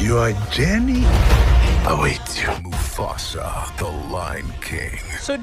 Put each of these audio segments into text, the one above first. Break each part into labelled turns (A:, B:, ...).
A: Your journey awaits you. Mufasa, the Lion King.
B: So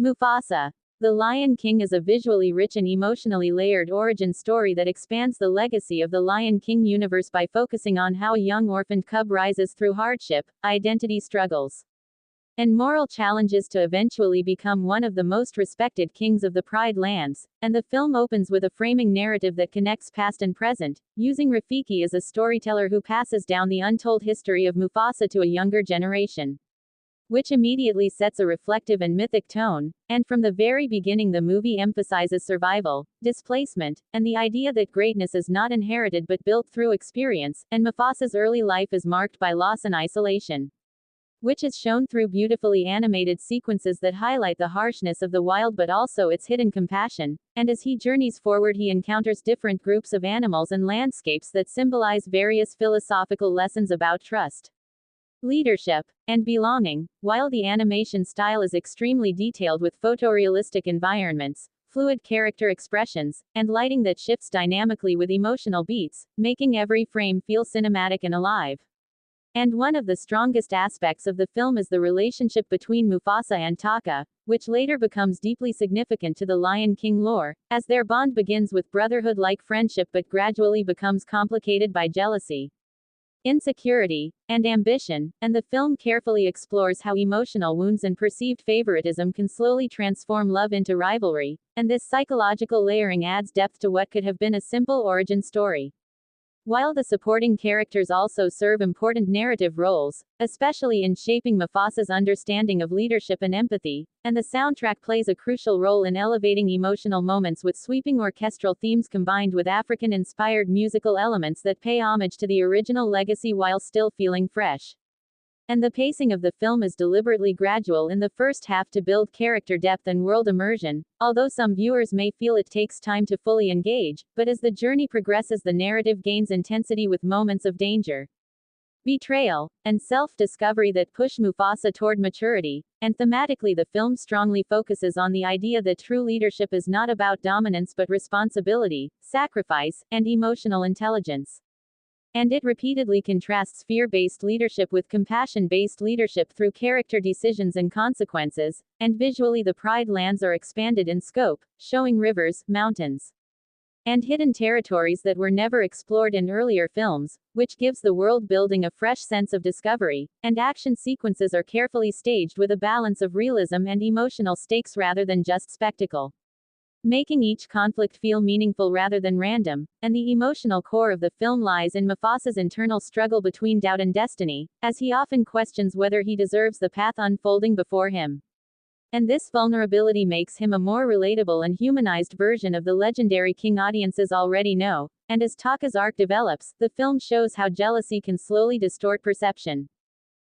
C: Mufasa, The Lion King is a visually rich and emotionally layered origin story that expands the legacy of the Lion King universe by focusing on how a young orphaned cub rises through hardship, identity struggles, and moral challenges to eventually become one of the most respected kings of the Pride Lands. And the film opens with a framing narrative that connects past and present, using Rafiki as a storyteller who passes down the untold history of Mufasa to a younger generation, which immediately sets a reflective and mythic tone. And from the very beginning, the movie emphasizes survival, displacement, and the idea that greatness is not inherited but built through experience. And Mufasa's early life is marked by loss and isolation, which is shown through beautifully animated sequences that highlight the harshness of the wild but also its hidden compassion. And as he journeys forward, he encounters different groups of animals and landscapes that symbolize various philosophical lessons about trust, leadership, and belonging. While the animation style is extremely detailed with photorealistic environments, fluid character expressions, and lighting that shifts dynamically with emotional beats, making every frame feel cinematic and alive. And one of the strongest aspects of the film is the relationship between Mufasa and Taka, which later becomes deeply significant to the Lion King lore, as their bond begins with brotherhood-like friendship but gradually becomes complicated by jealousy, insecurity, and ambition, and the film carefully explores how emotional wounds and perceived favoritism can slowly transform love into rivalry, and this psychological layering adds depth to what could have been a simple origin story. While the supporting characters also serve important narrative roles, especially in shaping Mufasa's understanding of leadership and empathy, and the soundtrack plays a crucial role in elevating emotional moments with sweeping orchestral themes combined with African-inspired musical elements that pay homage to the original legacy while still feeling fresh. And the pacing of the film is deliberately gradual in the first half to build character depth and world immersion, although some viewers may feel it takes time to fully engage, but as the journey progresses the narrative gains intensity with moments of danger, betrayal, and self-discovery that push Mufasa toward maturity, and thematically the film strongly focuses on the idea that true leadership is not about dominance but responsibility, sacrifice, and emotional intelligence. And it repeatedly contrasts fear-based leadership with compassion-based leadership through character decisions and consequences, and visually the Pride lands are expanded in scope, showing rivers, mountains, and hidden territories that were never explored in earlier films, which gives the world building a fresh sense of discovery, and action sequences are carefully staged with a balance of realism and emotional stakes rather than just spectacle, making each conflict feel meaningful rather than random, and the emotional core of the film lies in Mufasa's internal struggle between doubt and destiny, as he often questions whether he deserves the path unfolding before him. And this vulnerability makes him a more relatable and humanized version of the legendary king audiences already know, and as Taka's arc develops, the film shows how jealousy can slowly distort perception,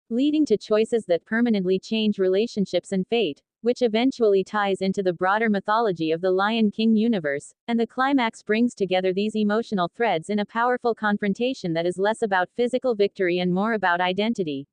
C: leading to choices that permanently change relationships and fate, which eventually ties into the broader mythology of the Lion King universe, and the climax brings together these emotional threads in a powerful confrontation that is less about physical victory and more about identity,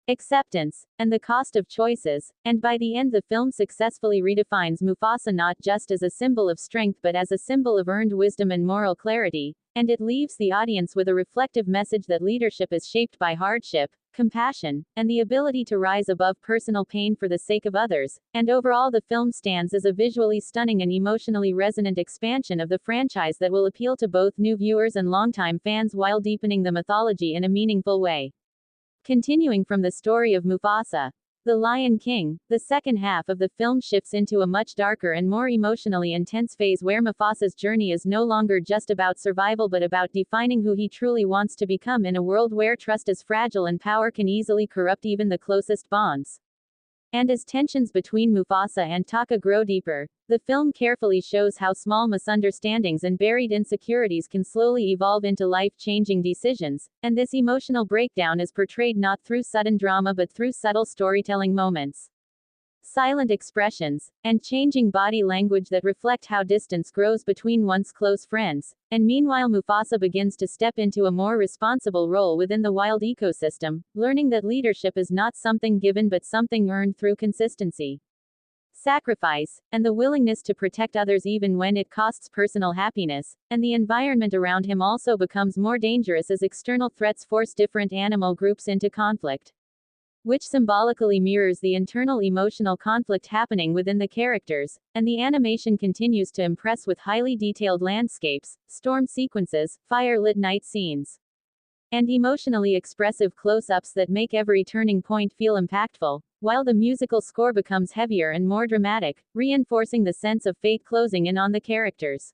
C: acceptance, and the cost of choices, and by the end the film successfully redefines Mufasa not just as a symbol of strength but as a symbol of earned wisdom and moral clarity, and it leaves the audience with a reflective message that leadership is shaped by hardship, compassion, and the ability to rise above personal pain for the sake of others, and overall the film stands as a visually stunning and emotionally resonant expansion of the franchise that will appeal to both new viewers and longtime fans while deepening the mythology in a meaningful way. Continuing from the story of Mufasa, the Lion King, the second half of the film shifts into a much darker and more emotionally intense phase where Mufasa's journey is no longer just about survival but about defining who he truly wants to become in a world where trust is fragile and power can easily corrupt even the closest bonds. And as tensions between Mufasa and Taka grow deeper, the film carefully shows how small misunderstandings and buried insecurities can slowly evolve into life-changing decisions, and this emotional breakdown is portrayed not through sudden drama but through subtle storytelling moments, silent expressions, and changing body language that reflect how distance grows between once close friends. And meanwhile Mufasa begins to step into a more responsible role within the wild ecosystem, learning that leadership is not something given but something earned through consistency, sacrifice, and the willingness to protect others even when it costs personal happiness, and the environment around him also becomes more dangerous as external threats force different animal groups into conflict, which symbolically mirrors the internal emotional conflict happening within the characters, and the animation continues to impress with highly detailed landscapes, storm sequences, fire-lit night scenes, and emotionally expressive close-ups that make every turning point feel impactful, while the musical score becomes heavier and more dramatic, reinforcing the sense of fate closing in on the characters.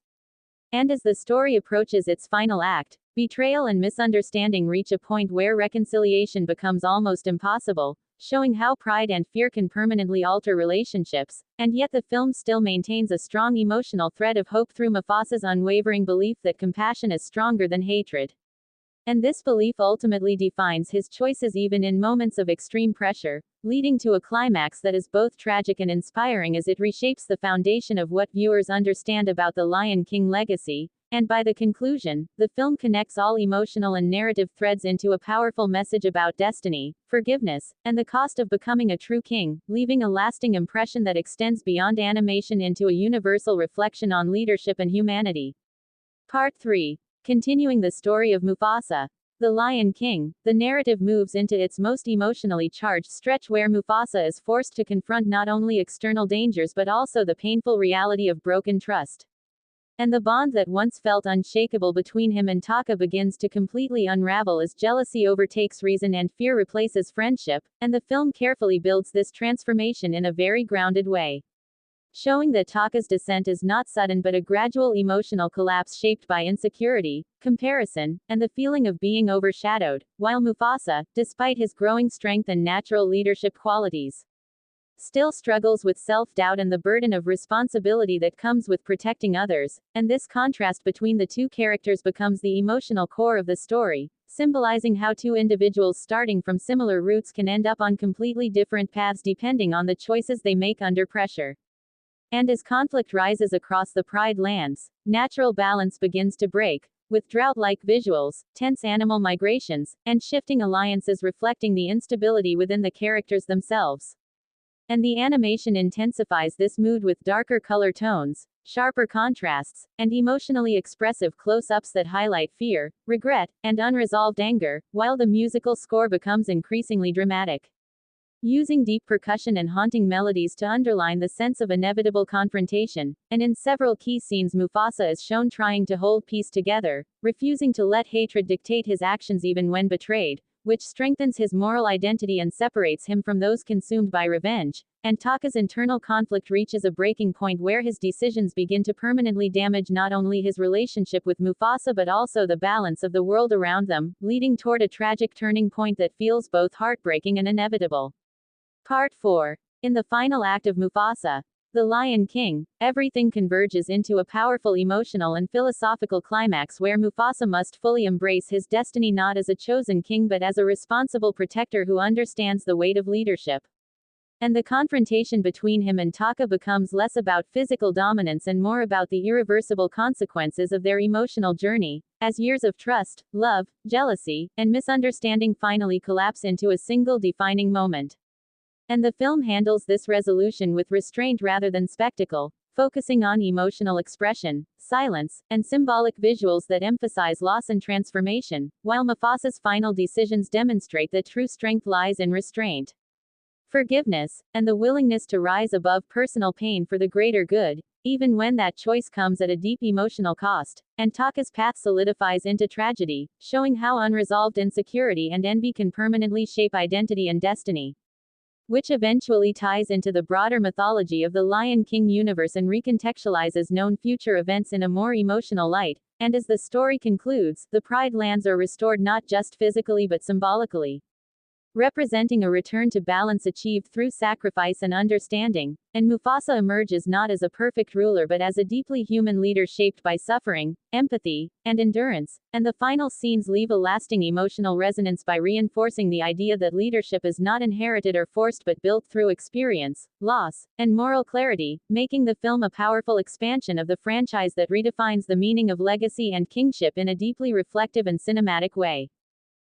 C: And as the story approaches its final act, betrayal and misunderstanding reach a point where reconciliation becomes almost impossible, showing how pride and fear can permanently alter relationships, and yet the film still maintains a strong emotional thread of hope through Mufasa's unwavering belief that compassion is stronger than hatred. And this belief ultimately defines his choices even in moments of extreme pressure, leading to a climax that is both tragic and inspiring as it reshapes the foundation of what viewers understand about the Lion King legacy. And by the conclusion, the film connects all emotional and narrative threads into a powerful message about destiny, forgiveness, and the cost of becoming a true king, leaving a lasting impression that extends beyond animation into a universal reflection on leadership and humanity. Part 3. Continuing the story of Mufasa, the Lion King, the narrative moves into its most emotionally charged stretch where Mufasa is forced to confront not only external dangers but also the painful reality of broken trust. And the bond that once felt unshakable between him and Taka begins to completely unravel as jealousy overtakes reason and fear replaces friendship, and the film carefully builds this transformation in a very grounded way, showing that Taka's descent is not sudden but a gradual emotional collapse shaped by insecurity, comparison, and the feeling of being overshadowed, while Mufasa, despite his growing strength and natural leadership qualities, still struggles with self-doubt and the burden of responsibility that comes with protecting others, and this contrast between the two characters becomes the emotional core of the story, symbolizing how two individuals starting from similar roots can end up on completely different paths depending on the choices they make under pressure. And as conflict rises across the Pride lands, natural balance begins to break, with drought-like visuals, tense animal migrations, and shifting alliances reflecting the instability within the characters themselves. And the animation intensifies this mood with darker color tones, sharper contrasts, and emotionally expressive close-ups that highlight fear, regret, and unresolved anger, while the musical score becomes increasingly dramatic, using deep percussion and haunting melodies to underline the sense of inevitable confrontation, and in several key scenes Mufasa is shown trying to hold peace together, refusing to let hatred dictate his actions even when betrayed, which strengthens his moral identity and separates him from those consumed by revenge, and Taka's internal conflict reaches a breaking point where his decisions begin to permanently damage not only his relationship with Mufasa but also the balance of the world around them, leading toward a tragic turning point that feels both heartbreaking and inevitable. Part 4. In the final act of Mufasa, The Lion King, everything converges into a powerful emotional and philosophical climax where Mufasa must fully embrace his destiny not as a chosen king but as a responsible protector who understands the weight of leadership. And the confrontation between him and Taka becomes less about physical dominance and more about the irreversible consequences of their emotional journey, as years of trust, love, jealousy, and misunderstanding finally collapse into a single defining moment. And the film handles this resolution with restraint rather than spectacle, focusing on emotional expression, silence, and symbolic visuals that emphasize loss and transformation, while Mufasa's final decisions demonstrate that true strength lies in restraint, forgiveness, and the willingness to rise above personal pain for the greater good, even when that choice comes at a deep emotional cost, and Taka's path solidifies into tragedy, showing how unresolved insecurity and envy can permanently shape identity and destiny, which eventually ties into the broader mythology of the Lion King universe and recontextualizes known future events in a more emotional light, and as the story concludes, the Pride lands are restored not just physically but symbolically, representing a return to balance achieved through sacrifice and understanding, and Mufasa emerges not as a perfect ruler but as a deeply human leader shaped by suffering, empathy, and endurance, and the final scenes leave a lasting emotional resonance by reinforcing the idea that leadership is not inherited or forced but built through experience, loss, and moral clarity, making the film a powerful expansion of the franchise that redefines the meaning of legacy and kingship in a deeply reflective and cinematic way.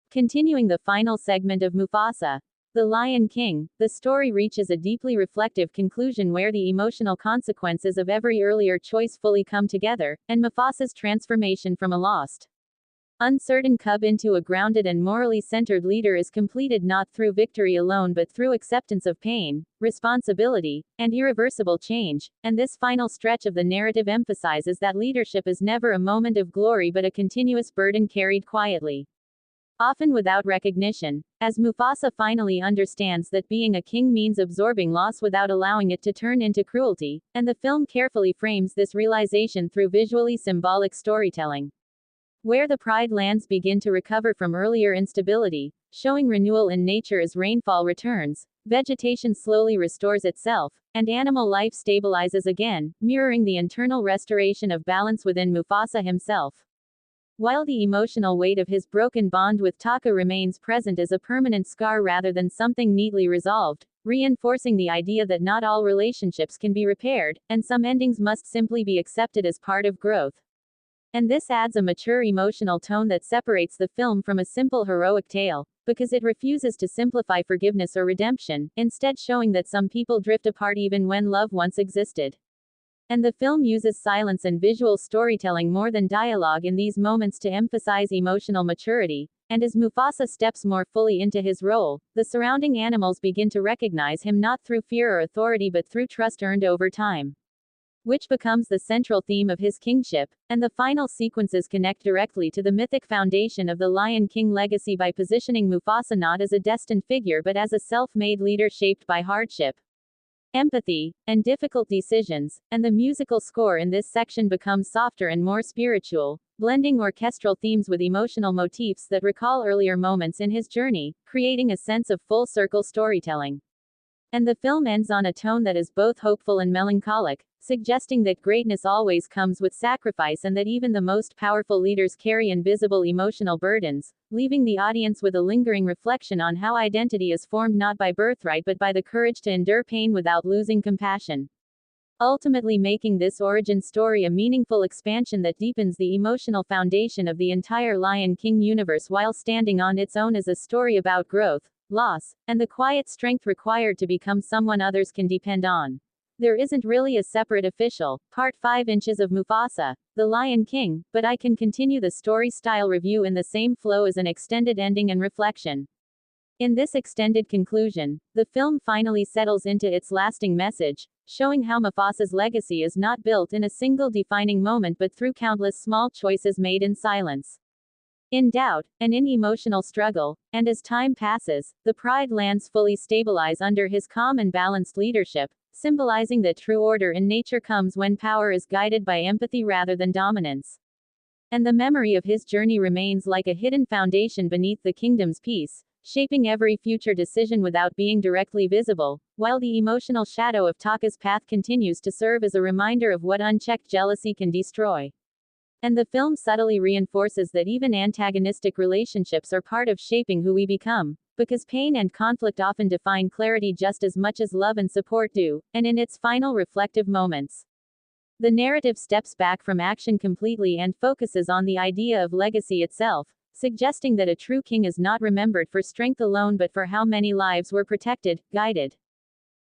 C: Continuing the final segment of Mufasa, The Lion King, the story reaches a deeply reflective conclusion where the emotional consequences of every earlier choice fully come together, and Mufasa's transformation from a lost, uncertain cub into a grounded and morally centered leader is completed not through victory alone but through acceptance of pain, responsibility, and irreversible change, and this final stretch of the narrative emphasizes that leadership is never a moment of glory but a continuous burden carried quietly, often without recognition, as Mufasa finally understands that being a king means absorbing loss without allowing it to turn into cruelty, and the film carefully frames this realization through visually symbolic storytelling, where the Pride lands begin to recover from earlier instability, showing renewal in nature as rainfall returns, vegetation slowly restores itself, and animal life stabilizes again, mirroring the internal restoration of balance within Mufasa himself. While the emotional weight of his broken bond with Taka remains present as a permanent scar rather than something neatly resolved, reinforcing the idea that not all relationships can be repaired, and some endings must simply be accepted as part of growth. And this adds a mature emotional tone that separates the film from a simple heroic tale, because it refuses to simplify forgiveness or redemption, instead showing that some people drift apart even when love once existed. And the film uses silence and visual storytelling more than dialogue in these moments to emphasize emotional maturity, and as Mufasa steps more fully into his role, the surrounding animals begin to recognize him not through fear or authority but through trust earned over time, which becomes the central theme of his kingship, and the final sequences connect directly to the mythic foundation of the Lion King legacy by positioning Mufasa not as a destined figure but as a self-made leader shaped by hardship, empathy, and difficult decisions, and the musical score in this section becomes softer and more spiritual, blending orchestral themes with emotional motifs that recall earlier moments in his journey, creating a sense of full-circle storytelling. And the film ends on a tone that is both hopeful and melancholic, suggesting that greatness always comes with sacrifice and that even the most powerful leaders carry invisible emotional burdens, leaving the audience with a lingering reflection on how identity is formed not by birthright but by the courage to endure pain without losing compassion. Ultimately making this origin story a meaningful expansion that deepens the emotional foundation of the entire Lion King universe while standing on its own as a story about growth, loss, and the quiet strength required to become someone others can depend on. There isn't really a separate official, Part 5 Inches of Mufasa, The Lion King, but I can continue the story-style review in the same flow as an extended ending and reflection. In this extended conclusion, the film finally settles into its lasting message, showing how Mufasa's legacy is not built in a single defining moment but through countless small choices made in silence, in doubt, and in emotional struggle, and as time passes, the Pride lands fully stabilize under his calm and balanced leadership, symbolizing that true order in nature comes when power is guided by empathy rather than dominance. And the memory of his journey remains like a hidden foundation beneath the kingdom's peace, shaping every future decision without being directly visible, while the emotional shadow of Taka's path continues to serve as a reminder of what unchecked jealousy can destroy. And the film subtly reinforces that even antagonistic relationships are part of shaping who we become, because pain and conflict often define clarity just as much as love and support do, and in its final reflective moments, the narrative steps back from action completely and focuses on the idea of legacy itself, suggesting that a true king is not remembered for strength alone but for how many lives were protected, guided,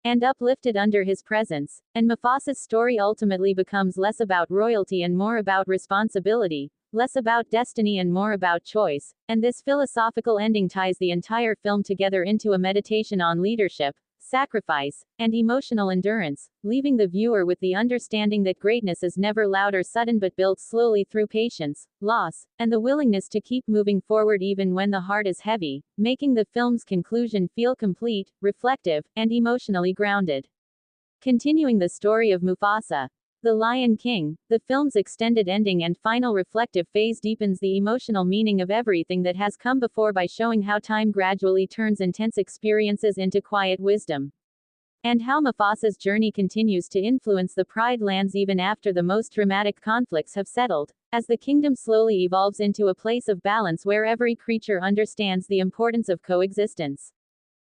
C: and uplifted under his presence, and Mufasa's story ultimately becomes less about royalty and more about responsibility, less about destiny and more about choice, and this philosophical ending ties the entire film together into a meditation on leadership, sacrifice, and emotional endurance, leaving the viewer with the understanding that greatness is never loud or sudden but built slowly through patience, loss, and the willingness to keep moving forward even when the heart is heavy, making the film's conclusion feel complete, reflective, and emotionally grounded. Continuing the story of Mufasa, The Lion King, the film's extended ending and final reflective phase deepens the emotional meaning of everything that has come before by showing how time gradually turns intense experiences into quiet wisdom, and how Mufasa's journey continues to influence the Pride lands even after the most dramatic conflicts have settled, as the kingdom slowly evolves into a place of balance where every creature understands the importance of coexistence.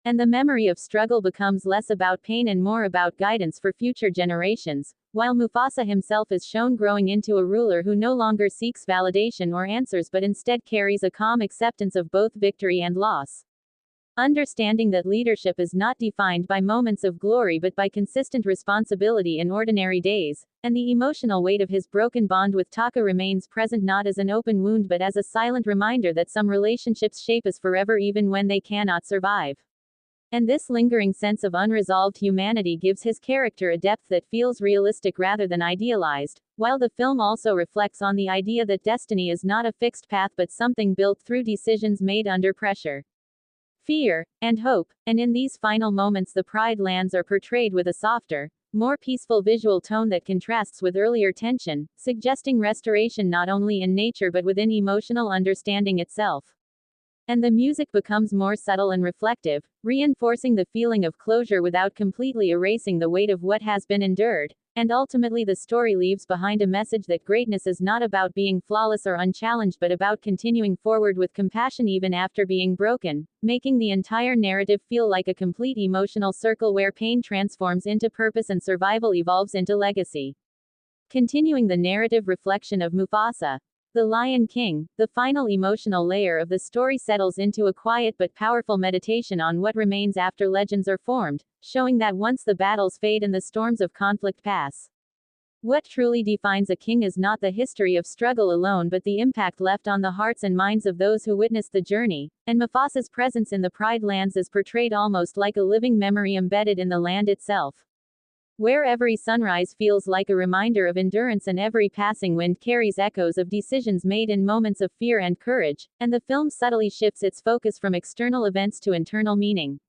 C: And the memory of struggle becomes less about pain and more about guidance for future generations, while Mufasa himself is shown growing into a ruler who no longer seeks validation or answers but instead carries a calm acceptance of both victory and loss. Understanding that leadership is not defined by moments of glory but by consistent responsibility in ordinary days, and the emotional weight of his broken bond with Taka remains present not as an open wound but as a silent reminder that some relationships shape us forever even when they cannot survive. And this lingering sense of unresolved humanity gives his character a depth that feels realistic rather than idealized, while the film also reflects on the idea that destiny is not a fixed path but something built through decisions made under pressure, fear, and hope, and in these final moments the Pride lands are portrayed with a softer, more peaceful visual tone that contrasts with earlier tension, suggesting restoration not only in nature but within emotional understanding itself. And the music becomes more subtle and reflective, reinforcing the feeling of closure without completely erasing the weight of what has been endured, and ultimately the story leaves behind a message that greatness is not about being flawless or unchallenged but about continuing forward with compassion even after being broken, making the entire narrative feel like a complete emotional circle where pain transforms into purpose and survival evolves into legacy. Continuing the narrative reflection of Mufasa, The Lion King, the final emotional layer of the story settles into a quiet but powerful meditation on what remains after legends are formed, showing that once the battles fade and the storms of conflict pass, what truly defines a king is not the history of struggle alone but the impact left on the hearts and minds of those who witnessed the journey, and Mufasa's presence in the Pride lands is portrayed almost like a living memory embedded in the land itself. where every sunrise feels like a reminder of endurance and every passing wind carries echoes of decisions made in moments of fear and courage, and the film subtly shifts its focus from external events to internal meaning.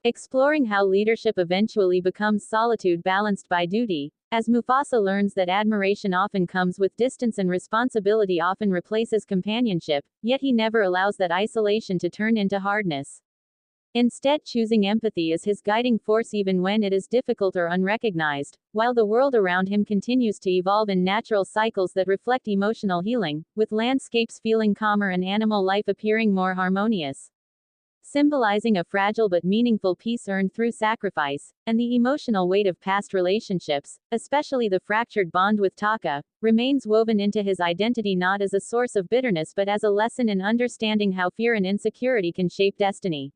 C: Exploring how leadership eventually becomes solitude balanced by duty, as Mufasa learns that admiration often comes with distance and responsibility often replaces companionship, yet he never allows that isolation to turn into hardness. Instead, choosing empathy as his guiding force even when it is difficult or unrecognized, while the world around him continues to evolve in natural cycles that reflect emotional healing, with landscapes feeling calmer and animal life appearing more harmonious. Symbolizing a fragile but meaningful peace earned through sacrifice, and the emotional weight of past relationships, especially the fractured bond with Taka, remains woven into his identity not as a source of bitterness but as a lesson in understanding how fear and insecurity can shape destiny.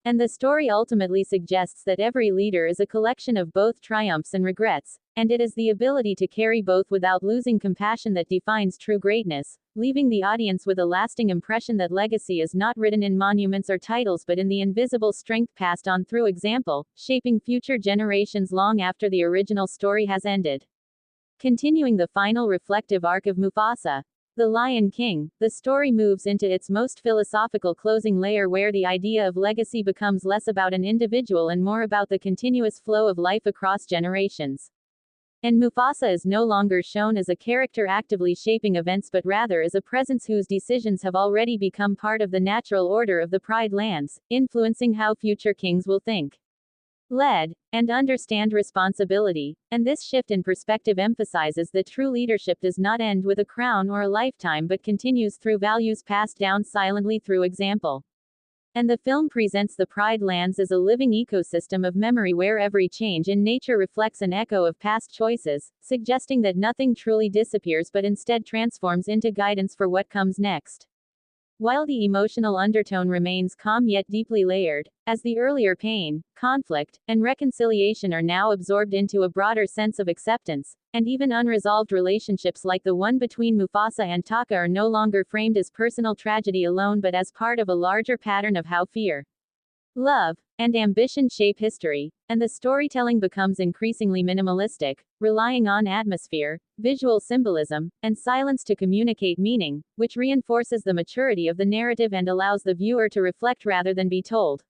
C: And the story ultimately suggests that every leader is a collection of both triumphs and regrets, and it is the ability to carry both without losing compassion that defines true greatness, leaving the audience with a lasting impression that legacy is not written in monuments or titles but in the invisible strength passed on through example, shaping future generations long after the original story has ended. Continuing the final reflective arc of Mufasa, The Lion King, the story moves into its most philosophical closing layer where the idea of legacy becomes less about an individual and more about the continuous flow of life across generations. And Mufasa is no longer shown as a character actively shaping events but rather as a presence whose decisions have already become part of the natural order of the Pride Lands, influencing how future kings will think, lead, and understand responsibility, and this shift in perspective emphasizes that true leadership does not end with a crown or a lifetime but continues through values passed down silently through example. And the film presents the Pride Lands as a living ecosystem of memory where every change in nature reflects an echo of past choices, suggesting that nothing truly disappears but instead transforms into guidance for what comes next. While the emotional undertone remains calm yet deeply layered, as the earlier pain, conflict, and reconciliation are now absorbed into a broader sense of acceptance, and even unresolved relationships like the one between Mufasa and Taka are no longer framed as personal tragedy alone but as part of a larger pattern of how fear, love, and ambition shape history, and the storytelling becomes increasingly minimalistic, relying on atmosphere, visual symbolism, and silence to communicate meaning, which reinforces the maturity of the narrative and allows the viewer to reflect rather than be told.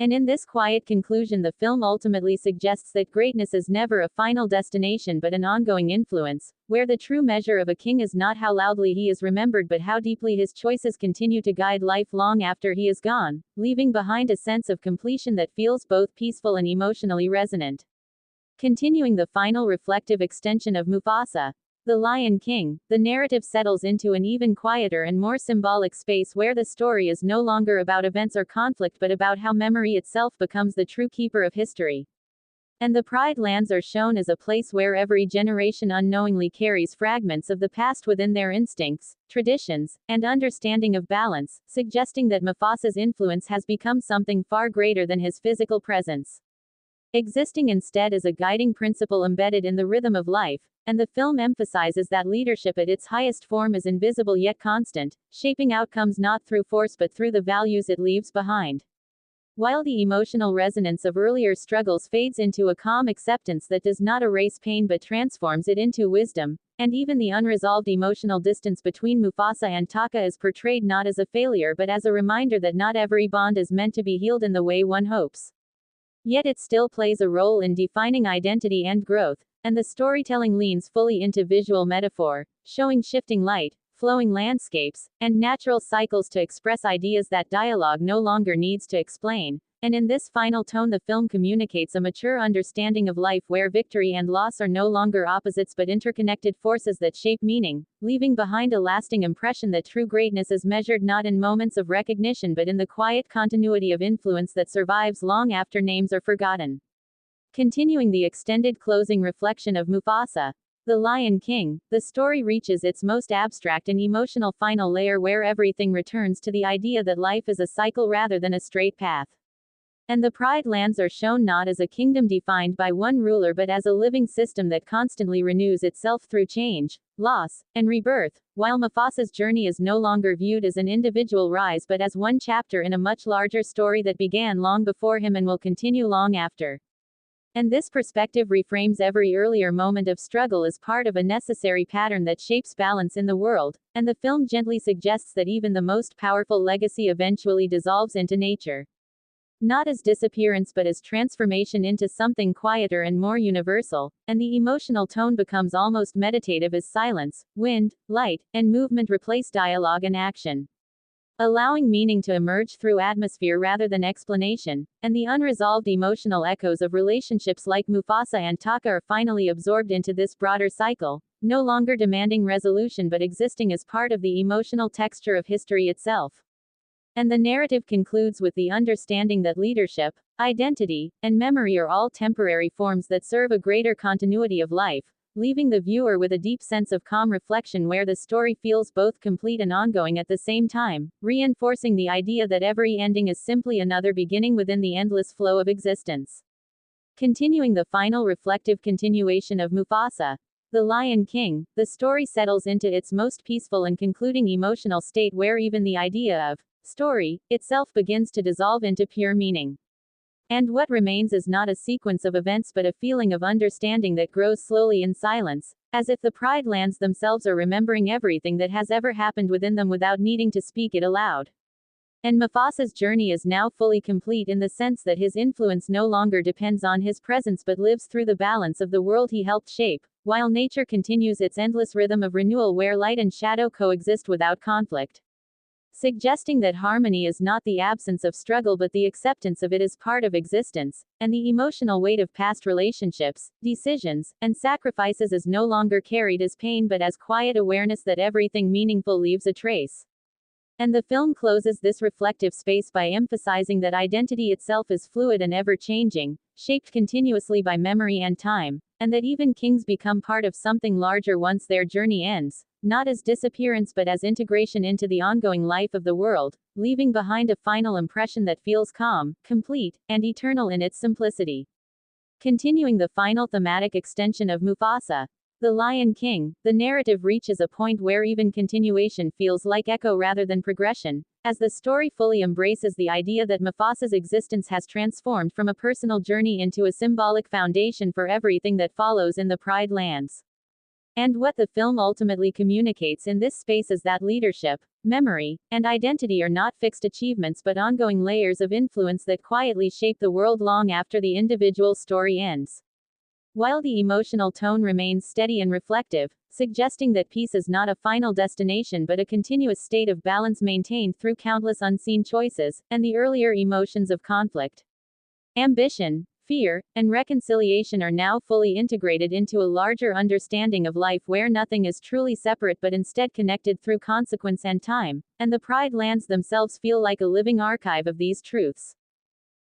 C: And in this quiet conclusion, the film ultimately suggests that greatness is never a final destination but an ongoing influence, where the true measure of a king is not how loudly he is remembered but how deeply his choices continue to guide life long after he is gone, leaving behind a sense of completion that feels both peaceful and emotionally resonant. Continuing the final reflective extension of Mufasa, The Lion King, the narrative settles into an even quieter and more symbolic space where the story is no longer about events or conflict but about how memory itself becomes the true keeper of history. And the Pride Lands are shown as a place where every generation unknowingly carries fragments of the past within their instincts, traditions, and understanding of balance, suggesting that Mufasa's influence has become something far greater than his physical presence, existing instead as a guiding principle embedded in the rhythm of life, and the film emphasizes that leadership at its highest form is invisible yet constant, shaping outcomes not through force but through the values it leaves behind. While the emotional resonance of earlier struggles fades into a calm acceptance that does not erase pain but transforms it into wisdom, and even the unresolved emotional distance between Mufasa and Taka is portrayed not as a failure but as a reminder that not every bond is meant to be healed in the way one hopes. Yet it still plays a role in defining identity and growth, and the storytelling leans fully into visual metaphor, showing shifting light, flowing landscapes, and natural cycles to express ideas that dialogue no longer needs to explain. And in this final tone, the film communicates a mature understanding of life where victory and loss are no longer opposites but interconnected forces that shape meaning, leaving behind a lasting impression that true greatness is measured not in moments of recognition but in the quiet continuity of influence that survives long after names are forgotten. Continuing the extended closing reflection of Mufasa, The Lion King, the story reaches its most abstract and emotional final layer where everything returns to the idea that life is a cycle rather than a straight path. And the Pride Lands are shown not as a kingdom defined by one ruler but as a living system that constantly renews itself through change, loss, and rebirth, while Mufasa's journey is no longer viewed as an individual rise but as one chapter in a much larger story that began long before him and will continue long after. And this perspective reframes every earlier moment of struggle as part of a necessary pattern that shapes balance in the world, and the film gently suggests that even the most powerful legacy eventually dissolves into nature. Not as disappearance but as transformation into something quieter and more universal, and the emotional tone becomes almost meditative as silence, wind, light, and movement replace dialogue and action, allowing meaning to emerge through atmosphere rather than explanation, and the unresolved emotional echoes of relationships like Mufasa and Taka are finally absorbed into this broader cycle, no longer demanding resolution but existing as part of the emotional texture of history itself. And the narrative concludes with the understanding that leadership, identity, and memory are all temporary forms that serve a greater continuity of life, leaving the viewer with a deep sense of calm reflection where the story feels both complete and ongoing at the same time, reinforcing the idea that every ending is simply another beginning within the endless flow of existence. Continuing the final reflective continuation of Mufasa, the Lion King, the story settles into its most peaceful and concluding emotional state where even the idea of story itself begins to dissolve into pure meaning. And what remains is not a sequence of events but a feeling of understanding that grows slowly in silence, as if the Pride Lands themselves are remembering everything that has ever happened within them without needing to speak it aloud. And Mufasa's journey is now fully complete in the sense that his influence no longer depends on his presence but lives through the balance of the world he helped shape, while nature continues its endless rhythm of renewal where light and shadow coexist without conflict, suggesting that harmony is not the absence of struggle but the acceptance of it as part of existence, and the emotional weight of past relationships, decisions, and sacrifices is no longer carried as pain but as quiet awareness that everything meaningful leaves a trace. And the film closes this reflective space by emphasizing that identity itself is fluid and ever-changing, shaped continuously by memory and time, and that even kings become part of something larger once their journey ends, not as disappearance but as integration into the ongoing life of the world, leaving behind a final impression that feels calm, complete, and eternal in its simplicity. Continuing the final thematic extension of Mufasa, the Lion King, the narrative reaches a point where even continuation feels like echo rather than progression, as the story fully embraces the idea that Mufasa's existence has transformed from a personal journey into a symbolic foundation for everything that follows in the Pride Lands. And what the film ultimately communicates in this space is that leadership, memory, and identity are not fixed achievements but ongoing layers of influence that quietly shape the world long after the individual story ends. While the emotional tone remains steady and reflective, suggesting that peace is not a final destination but a continuous state of balance maintained through countless unseen choices, and the earlier emotions of conflict, ambition, fear, and reconciliation are now fully integrated into a larger understanding of life where nothing is truly separate but instead connected through consequence and time, and the Pride Lands themselves feel like a living archive of these truths,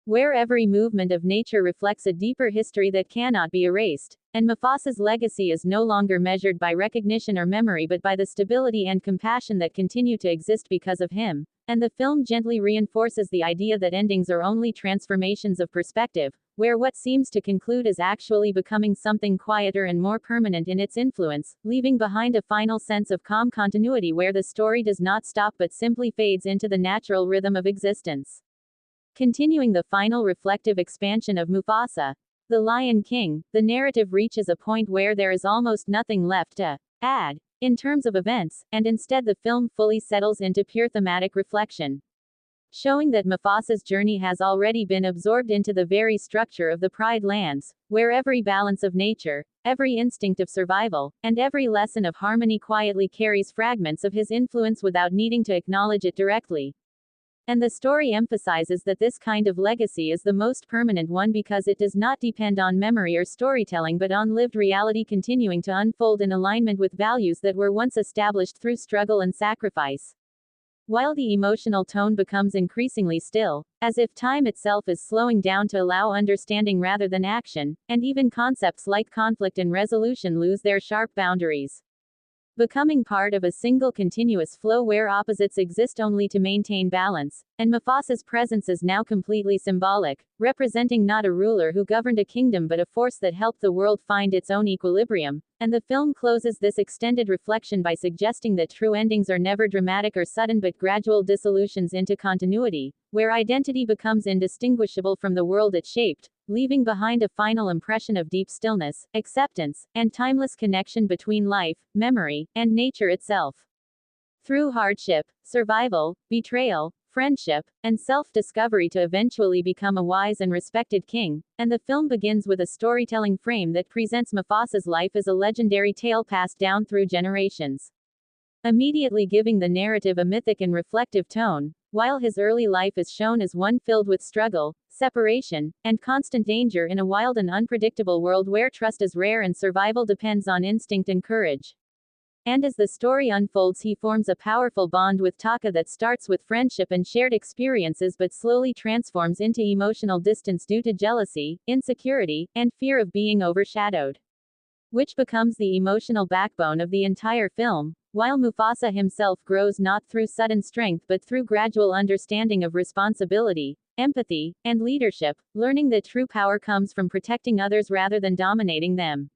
C: where every movement of nature reflects a deeper history that cannot be erased, and Mufasa's legacy is no longer measured by recognition or memory but by the stability and compassion that continue to exist because of him, and the film gently reinforces the idea that endings are only transformations of perspective, where what seems to conclude is actually becoming something quieter and more permanent in its influence, leaving behind a final sense of calm continuity where the story does not stop but simply fades into the natural rhythm of existence. Continuing the final reflective expansion of Mufasa, the Lion King, the narrative reaches a point where there is almost nothing left to add in terms of events, and instead the film fully settles into pure thematic reflection, showing that Mufasa's journey has already been absorbed into the very structure of the Pride Lands, where every balance of nature, every instinct of survival, and every lesson of harmony quietly carries fragments of his influence without needing to acknowledge it directly. And the story emphasizes that this kind of legacy is the most permanent one because it does not depend on memory or storytelling but on lived reality continuing to unfold in alignment with values that were once established through struggle and sacrifice. While the emotional tone becomes increasingly still, as if time itself is slowing down to allow understanding rather than action, and even concepts like conflict and resolution lose their sharp boundaries, becoming part of a single continuous flow where opposites exist only to maintain balance, and Mufasa's presence is now completely symbolic, representing not a ruler who governed a kingdom but a force that helped the world find its own equilibrium, and the film closes this extended reflection by suggesting that true endings are never dramatic or sudden but gradual dissolutions into continuity, where identity becomes indistinguishable from the world it shaped, leaving behind a final impression of deep stillness, acceptance, and timeless connection between life, memory, and nature itself. Through hardship, survival, betrayal, friendship, and self-discovery to eventually become a wise and respected king, and the film begins with a storytelling frame that presents Mufasa's life as a legendary tale passed down through generations, immediately giving the narrative a mythic and reflective tone, while his early life is shown as one filled with struggle, separation, and constant danger in a wild and unpredictable world where trust is rare and survival depends on instinct and courage. And as the story unfolds, he forms a powerful bond with Taka that starts with friendship and shared experiences but slowly transforms into emotional distance due to jealousy, insecurity, and fear of being overshadowed, which becomes the emotional backbone of the entire film, while Mufasa himself grows not through sudden strength but through gradual understanding of responsibility, empathy, and leadership, learning that true power comes from protecting others rather than dominating them.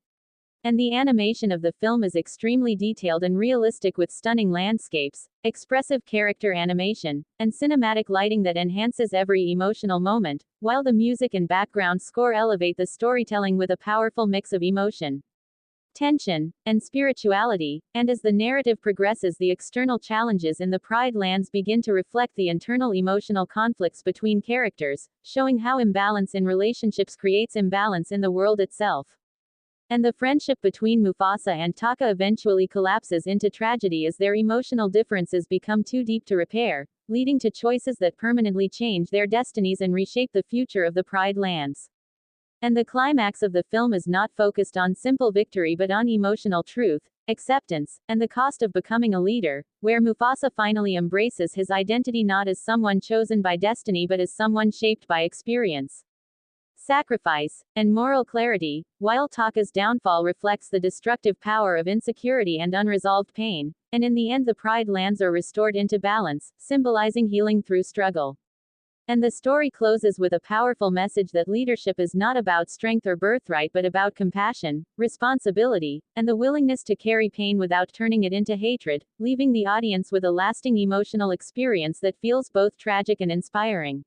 C: And the animation of the film is extremely detailed and realistic with stunning landscapes, expressive character animation, and cinematic lighting that enhances every emotional moment, while the music and background score elevate the storytelling with a powerful mix of emotion, tension, and spirituality. And as the narrative progresses, the external challenges in the Pride Lands begin to reflect the internal emotional conflicts between characters, showing how imbalance in relationships creates imbalance in the world itself. And the friendship between Mufasa and Taka eventually collapses into tragedy as their emotional differences become too deep to repair, leading to choices that permanently change their destinies and reshape the future of the Pride Lands. And the climax of the film is not focused on simple victory but on emotional truth, acceptance, and the cost of becoming a leader, where Mufasa finally embraces his identity not as someone chosen by destiny but as someone shaped by experience, sacrifice, and moral clarity, while Taka's downfall reflects the destructive power of insecurity and unresolved pain, and in the end the Pride Lands are restored into balance, symbolizing healing through struggle. And the story closes with a powerful message that leadership is not about strength or birthright but about compassion, responsibility, and the willingness to carry pain without turning it into hatred, leaving the audience with a lasting emotional experience that feels both tragic and inspiring,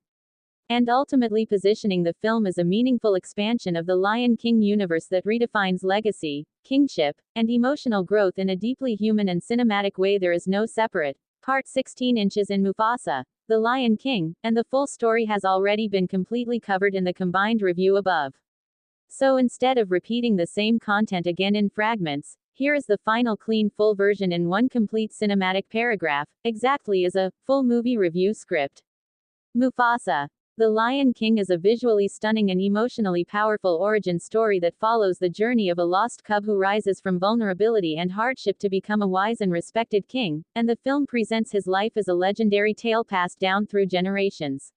C: and ultimately positioning the film as a meaningful expansion of the Lion King universe that redefines legacy, kingship, and emotional growth in a deeply human and cinematic way. There is no separate part 16 inches in Mufasa, The Lion King, and the full story has already been completely covered in the combined review above. So instead of repeating the same content again in fragments, here is the final clean full version in one complete cinematic paragraph, exactly as a full movie review script. Mufasa, The Lion King is a visually stunning and emotionally powerful origin story that follows the journey of a lost cub who rises from vulnerability and hardship to become a wise and respected king, and the film presents his life as a legendary tale passed down through generations,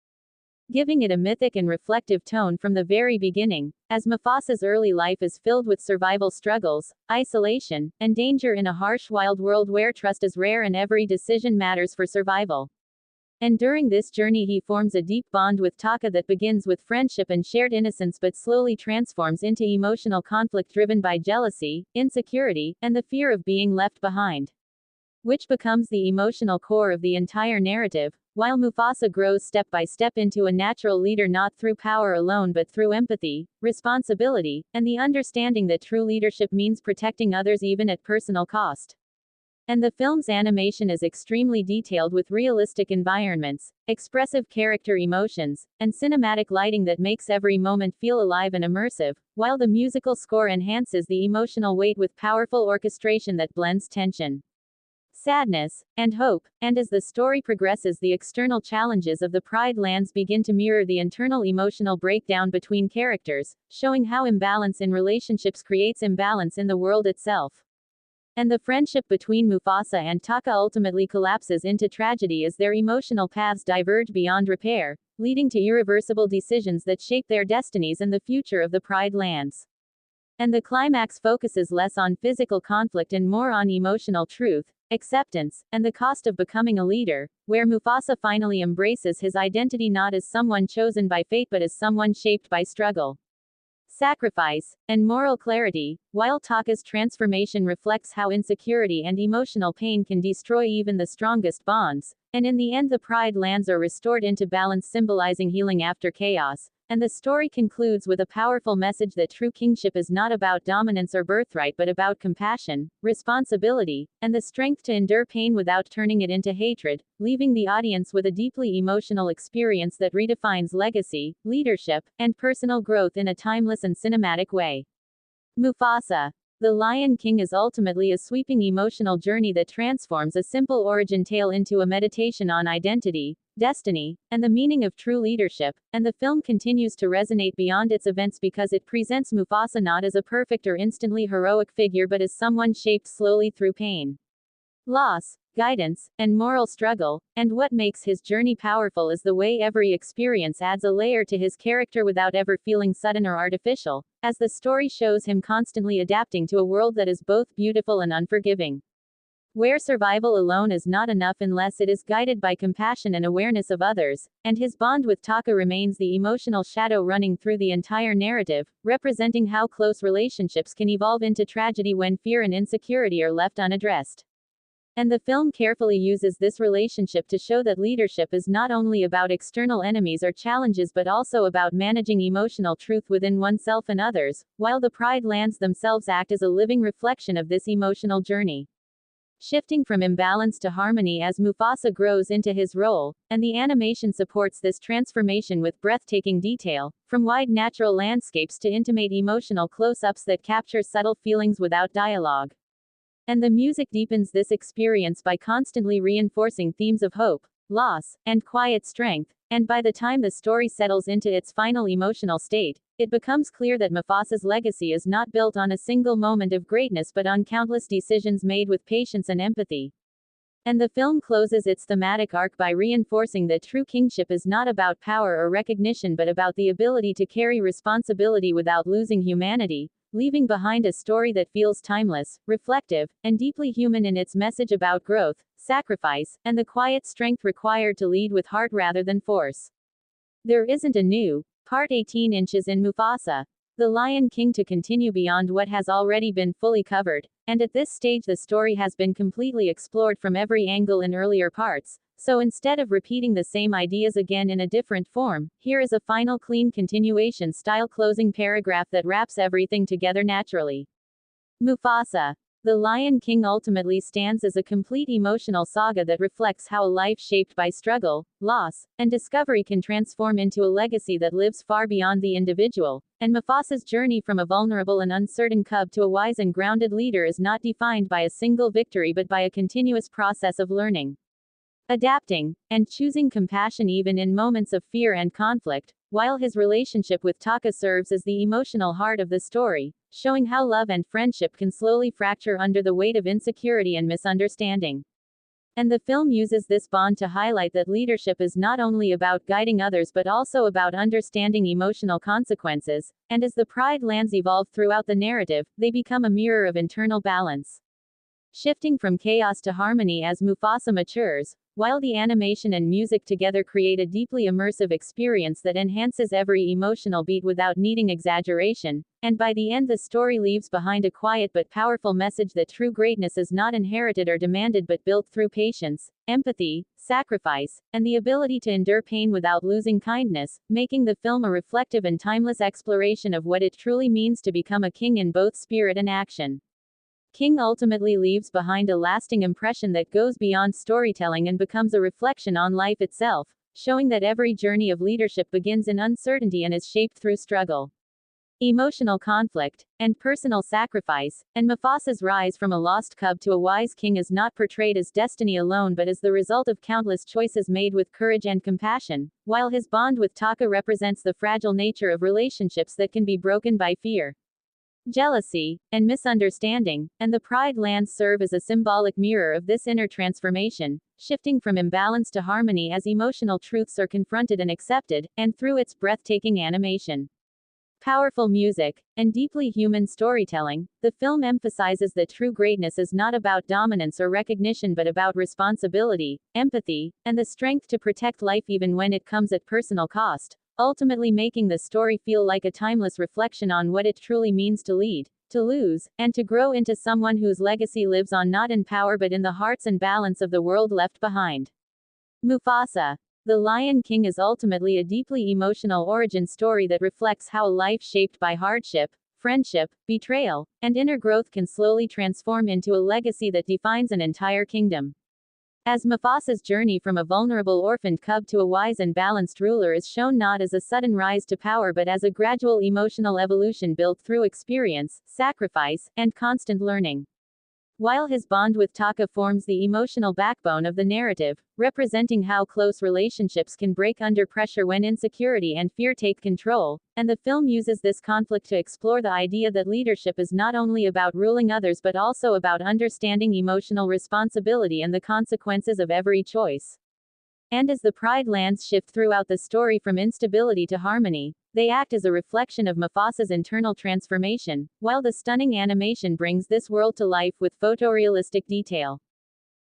C: giving it a mythic and reflective tone from the very beginning, as Mufasa's early life is filled with survival struggles, isolation, and danger in a harsh wild world where trust is rare and every decision matters for survival. And during this journey he forms a deep bond with Taka that begins with friendship and shared innocence but slowly transforms into emotional conflict driven by jealousy, insecurity, and the fear of being left behind, which becomes the emotional core of the entire narrative, while Mufasa grows step by step into a natural leader not through power alone but through empathy, responsibility, and the understanding that true leadership means protecting others even at personal cost. And the film's animation is extremely detailed with realistic environments, expressive character emotions, and cinematic lighting that makes every moment feel alive and immersive, while the musical score enhances the emotional weight with powerful orchestration that blends tension, sadness, and hope. And as the story progresses, the external challenges of the Pride Lands begin to mirror the internal emotional breakdown between characters, showing how imbalance in relationships creates imbalance in the world itself. And the friendship between Mufasa and Taka ultimately collapses into tragedy as their emotional paths diverge beyond repair, leading to irreversible decisions that shape their destinies and the future of the Pride Lands. And the climax focuses less on physical conflict and more on emotional truth, acceptance, and the cost of becoming a leader, where Mufasa finally embraces his identity not as someone chosen by fate but as someone shaped by struggle, sacrifice, and moral clarity, while Taka's transformation reflects how insecurity and emotional pain can destroy even the strongest bonds, and in the end the Pride Lands are restored into balance, symbolizing healing after chaos, and the story concludes with a powerful message that true kingship is not about dominance or birthright but about compassion, responsibility, and the strength to endure pain without turning it into hatred, leaving the audience with a deeply emotional experience that redefines legacy, leadership, and personal growth in a timeless and cinematic way. Mufasa. The Lion King is ultimately a sweeping emotional journey that transforms a simple origin tale into a meditation on identity, destiny, and the meaning of true leadership, and the film continues to resonate beyond its events because it presents Mufasa not as a perfect or instantly heroic figure but as someone shaped slowly through pain, loss, guidance, and moral struggle, and what makes his journey powerful is the way every experience adds a layer to his character without ever feeling sudden or artificial, as the story shows him constantly adapting to a world that is both beautiful and unforgiving, where survival alone is not enough unless it is guided by compassion and awareness of others, and his bond with Taka remains the emotional shadow running through the entire narrative, representing how close relationships can evolve into tragedy when fear and insecurity are left unaddressed. And the film carefully uses this relationship to show that leadership is not only about external enemies or challenges but also about managing emotional truth within oneself and others, while the Pride Lands themselves act as a living reflection of this emotional journey. Shifting from imbalance to harmony as Mufasa grows into his role, and the animation supports this transformation with breathtaking detail, from wide natural landscapes to intimate emotional close-ups that capture subtle feelings without dialogue. And the music deepens this experience by constantly reinforcing themes of hope, loss, and quiet strength, and by the time the story settles into its final emotional state, it becomes clear that Mufasa's legacy is not built on a single moment of greatness but on countless decisions made with patience and empathy. And the film closes its thematic arc by reinforcing that true kingship is not about power or recognition but about the ability to carry responsibility without losing humanity, leaving behind a story that feels timeless, reflective, and deeply human in its message about growth, sacrifice, and the quiet strength required to lead with heart rather than force. There isn't a new, Part 18 inches in Mufasa, The Lion King to continue beyond what has already been fully covered, and at this stage the story has been completely explored from every angle in earlier parts, so instead of repeating the same ideas again in a different form, here is a final clean continuation style closing paragraph that wraps everything together naturally. Mufasa. The Lion King ultimately stands as a complete emotional saga that reflects how a life shaped by struggle, loss, and discovery can transform into a legacy that lives far beyond the individual, and Mufasa's journey from a vulnerable and uncertain cub to a wise and grounded leader is not defined by a single victory but by a continuous process of learning, adapting, and choosing compassion even in moments of fear and conflict, while his relationship with Taka serves as the emotional heart of the story, showing how love and friendship can slowly fracture under the weight of insecurity and misunderstanding. And the film uses this bond to highlight that leadership is not only about guiding others but also about understanding emotional consequences, and as the Pride Lands evolve throughout the narrative, they become a mirror of internal balance, shifting from chaos to harmony as Mufasa matures, while the animation and music together create a deeply immersive experience that enhances every emotional beat without needing exaggeration, and by the end the story leaves behind a quiet but powerful message that true greatness is not inherited or demanded but built through patience, empathy, sacrifice, and the ability to endure pain without losing kindness, making the film a reflective and timeless exploration of what it truly means to become a king in both spirit and action. King ultimately leaves behind a lasting impression that goes beyond storytelling and becomes a reflection on life itself, showing that every journey of leadership begins in uncertainty and is shaped through struggle, emotional conflict, and personal sacrifice, and Mufasa's rise from a lost cub to a wise king is not portrayed as destiny alone but as the result of countless choices made with courage and compassion, while his bond with Taka represents the fragile nature of relationships that can be broken by fear, jealousy, and misunderstanding, and the Pride Lands serve as a symbolic mirror of this inner transformation, shifting from imbalance to harmony as emotional truths are confronted and accepted, and through its breathtaking animation, powerful music, and deeply human storytelling, the film emphasizes that true greatness is not about dominance or recognition but about responsibility, empathy, and the strength to protect life even when it comes at personal cost, ultimately making the story feel like a timeless reflection on what it truly means to lead, to lose, and to grow into someone whose legacy lives on not in power but in the hearts and balance of the world left behind. Mufasa. The Lion King is ultimately a deeply emotional origin story that reflects how a life shaped by hardship, friendship, betrayal, and inner growth can slowly transform into a legacy that defines an entire kingdom. As Mufasa's journey from a vulnerable orphaned cub to a wise and balanced ruler is shown not as a sudden rise to power but as a gradual emotional evolution built through experience, sacrifice, and constant learning. While his bond with Taka forms the emotional backbone of the narrative, representing how close relationships can break under pressure when insecurity and fear take control, and the film uses this conflict to explore the idea that leadership is not only about ruling others but also about understanding emotional responsibility and the consequences of every choice. And as the Pride lands shift throughout the story from instability to harmony, they act as a reflection of Mufasa's internal transformation, while the stunning animation brings this world to life with photorealistic detail,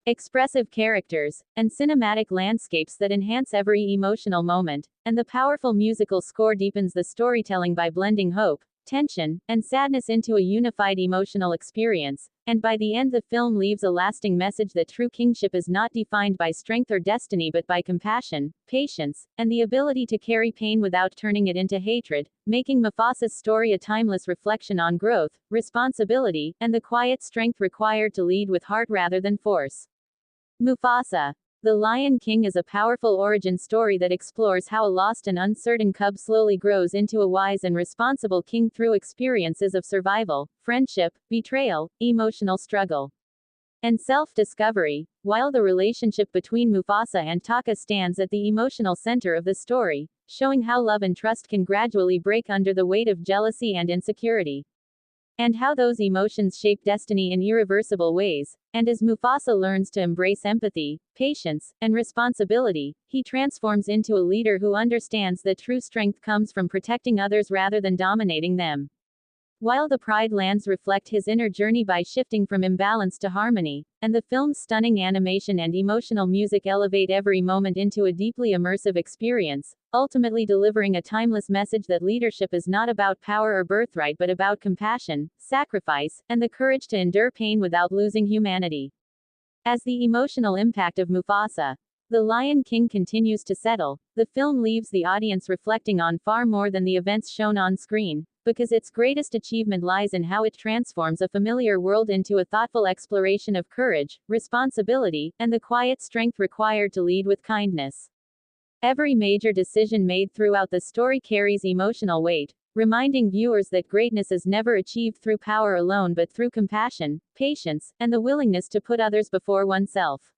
C: expressive characters, and cinematic landscapes that enhance every emotional moment, and the powerful musical score deepens the storytelling by blending hope, tension, and sadness into a unified emotional experience, and by the end the film leaves a lasting message that true kingship is not defined by strength or destiny but by compassion, patience, and the ability to carry pain without turning it into hatred, making Mufasa's story a timeless reflection on growth, responsibility, and the quiet strength required to lead with heart rather than force. Mufasa, The Lion King is a powerful origin story that explores how a lost and uncertain cub slowly grows into a wise and responsible king through experiences of survival, friendship, betrayal, emotional struggle, and self-discovery, while the relationship between Mufasa and Taka stands at the emotional center of the story, showing how love and trust can gradually break under the weight of jealousy and insecurity, and how those emotions shape destiny in irreversible ways. And as Mufasa learns to embrace empathy, patience, and responsibility, he transforms into a leader who understands that true strength comes from protecting others rather than dominating them. While the Pride lands reflect his inner journey by shifting from imbalance to harmony, and the film's stunning animation and emotional music elevate every moment into a deeply immersive experience, ultimately delivering a timeless message that leadership is not about power or birthright but about compassion, sacrifice, and the courage to endure pain without losing humanity. As the emotional impact of Mufasa, The Lion King continues to settle, the film leaves the audience reflecting on far more than the events shown on screen, because its greatest achievement lies in how it transforms a familiar world into a thoughtful exploration of courage, responsibility, and the quiet strength required to lead with kindness. Every major decision made throughout the story carries emotional weight, reminding viewers that greatness is never achieved through power alone but through compassion, patience, and the willingness to put others before oneself.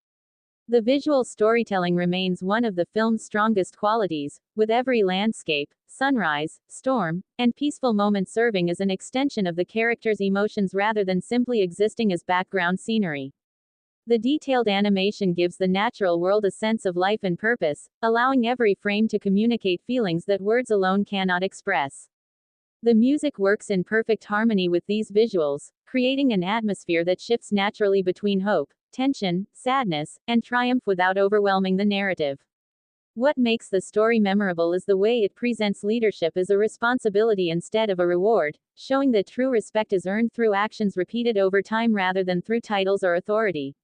C: The visual storytelling remains one of the film's strongest qualities, with every landscape, sunrise, storm, and peaceful moment serving as an extension of the character's emotions rather than simply existing as background scenery. The detailed animation gives the natural world a sense of life and purpose, allowing every frame to communicate feelings that words alone cannot express. The music works in perfect harmony with these visuals, creating an atmosphere that shifts naturally between hope, tension, sadness, and triumph without overwhelming the narrative. What makes the story memorable is the way it presents leadership as a responsibility instead of a reward, showing that true respect is earned through actions repeated over time rather than through titles or authority.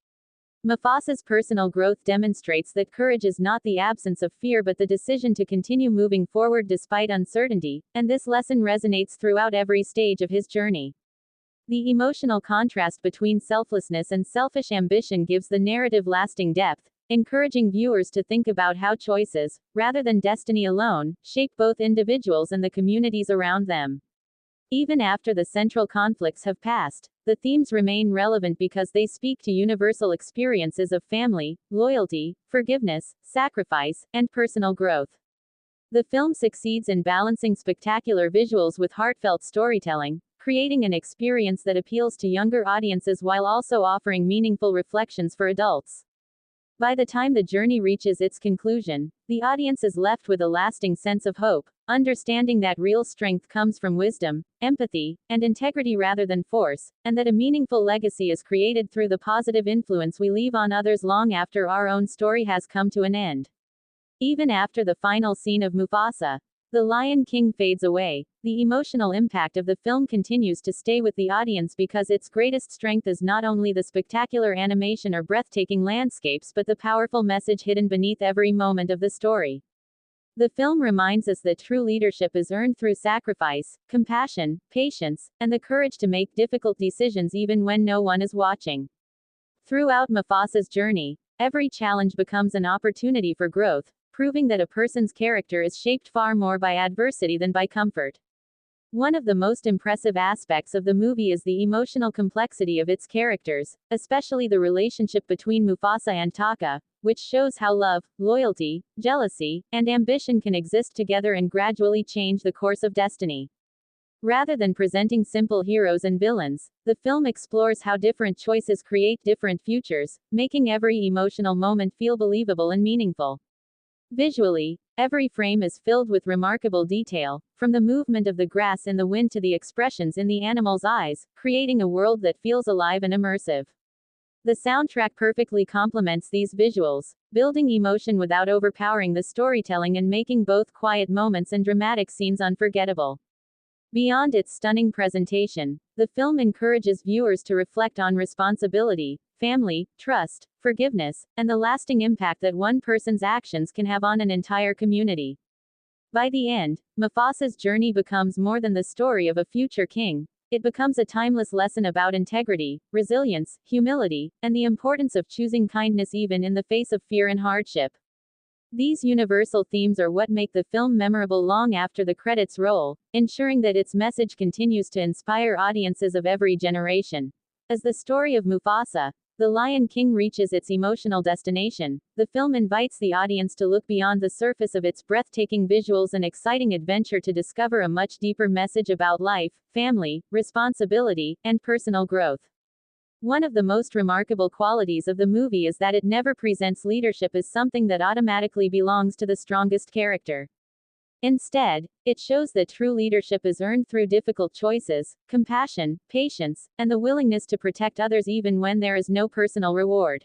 C: Mufasa's personal growth demonstrates that courage is not the absence of fear but the decision to continue moving forward despite uncertainty, and this lesson resonates throughout every stage of his journey. The emotional contrast between selflessness and selfish ambition gives the narrative lasting depth, encouraging viewers to think about how choices, rather than destiny alone, shape both individuals and the communities around them. Even after the central conflicts have passed, the themes remain relevant because they speak to universal experiences of family, loyalty, forgiveness, sacrifice, and personal growth. The film succeeds in balancing spectacular visuals with heartfelt storytelling, creating an experience that appeals to younger audiences while also offering meaningful reflections for adults. By the time the journey reaches its conclusion, the audience is left with a lasting sense of hope, understanding that real strength comes from wisdom, empathy, and integrity rather than force, and that a meaningful legacy is created through the positive influence we leave on others long after our own story has come to an end. Even after the final scene of Mufasa, The Lion King fades away. The emotional impact of the film continues to stay with the audience because its greatest strength is not only the spectacular animation or breathtaking landscapes but the powerful message hidden beneath every moment of the story. The film reminds us that true leadership is earned through sacrifice, compassion, patience, and the courage to make difficult decisions even when no one is watching. Throughout Mufasa's journey, every challenge becomes an opportunity for growth, proving that a person's character is shaped far more by adversity than by comfort. One of the most impressive aspects of the movie is the emotional complexity of its characters, especially the relationship between Mufasa and Taka, which shows how love, loyalty, jealousy, and ambition can exist together and gradually change the course of destiny. Rather than presenting simple heroes and villains, the film explores how different choices create different futures, making every emotional moment feel believable and meaningful. Visually, every frame is filled with remarkable detail, from the movement of the grass in the wind to the expressions in the animals' eyes, creating a world that feels alive and immersive. The soundtrack perfectly complements these visuals, building emotion without overpowering the storytelling and making both quiet moments and dramatic scenes unforgettable. Beyond its stunning presentation, the film encourages viewers to reflect on responsibility, family, trust, forgiveness, and the lasting impact that one person's actions can have on an entire community. By the end, Mufasa's journey becomes more than the story of a future king. It becomes a timeless lesson about integrity, resilience, humility, and the importance of choosing kindness even in the face of fear and hardship. These universal themes are what make the film memorable long after the credits roll, ensuring that its message continues to inspire audiences of every generation. As the story of Mufasa, the Lion King reaches its emotional destination, the film invites the audience to look beyond the surface of its breathtaking visuals and exciting adventure to discover a much deeper message about life, family, responsibility, and personal growth. One of the most remarkable qualities of the movie is that it never presents leadership as something that automatically belongs to the strongest character. Instead, it shows that true leadership is earned through difficult choices, compassion, patience, and the willingness to protect others even when there is no personal reward.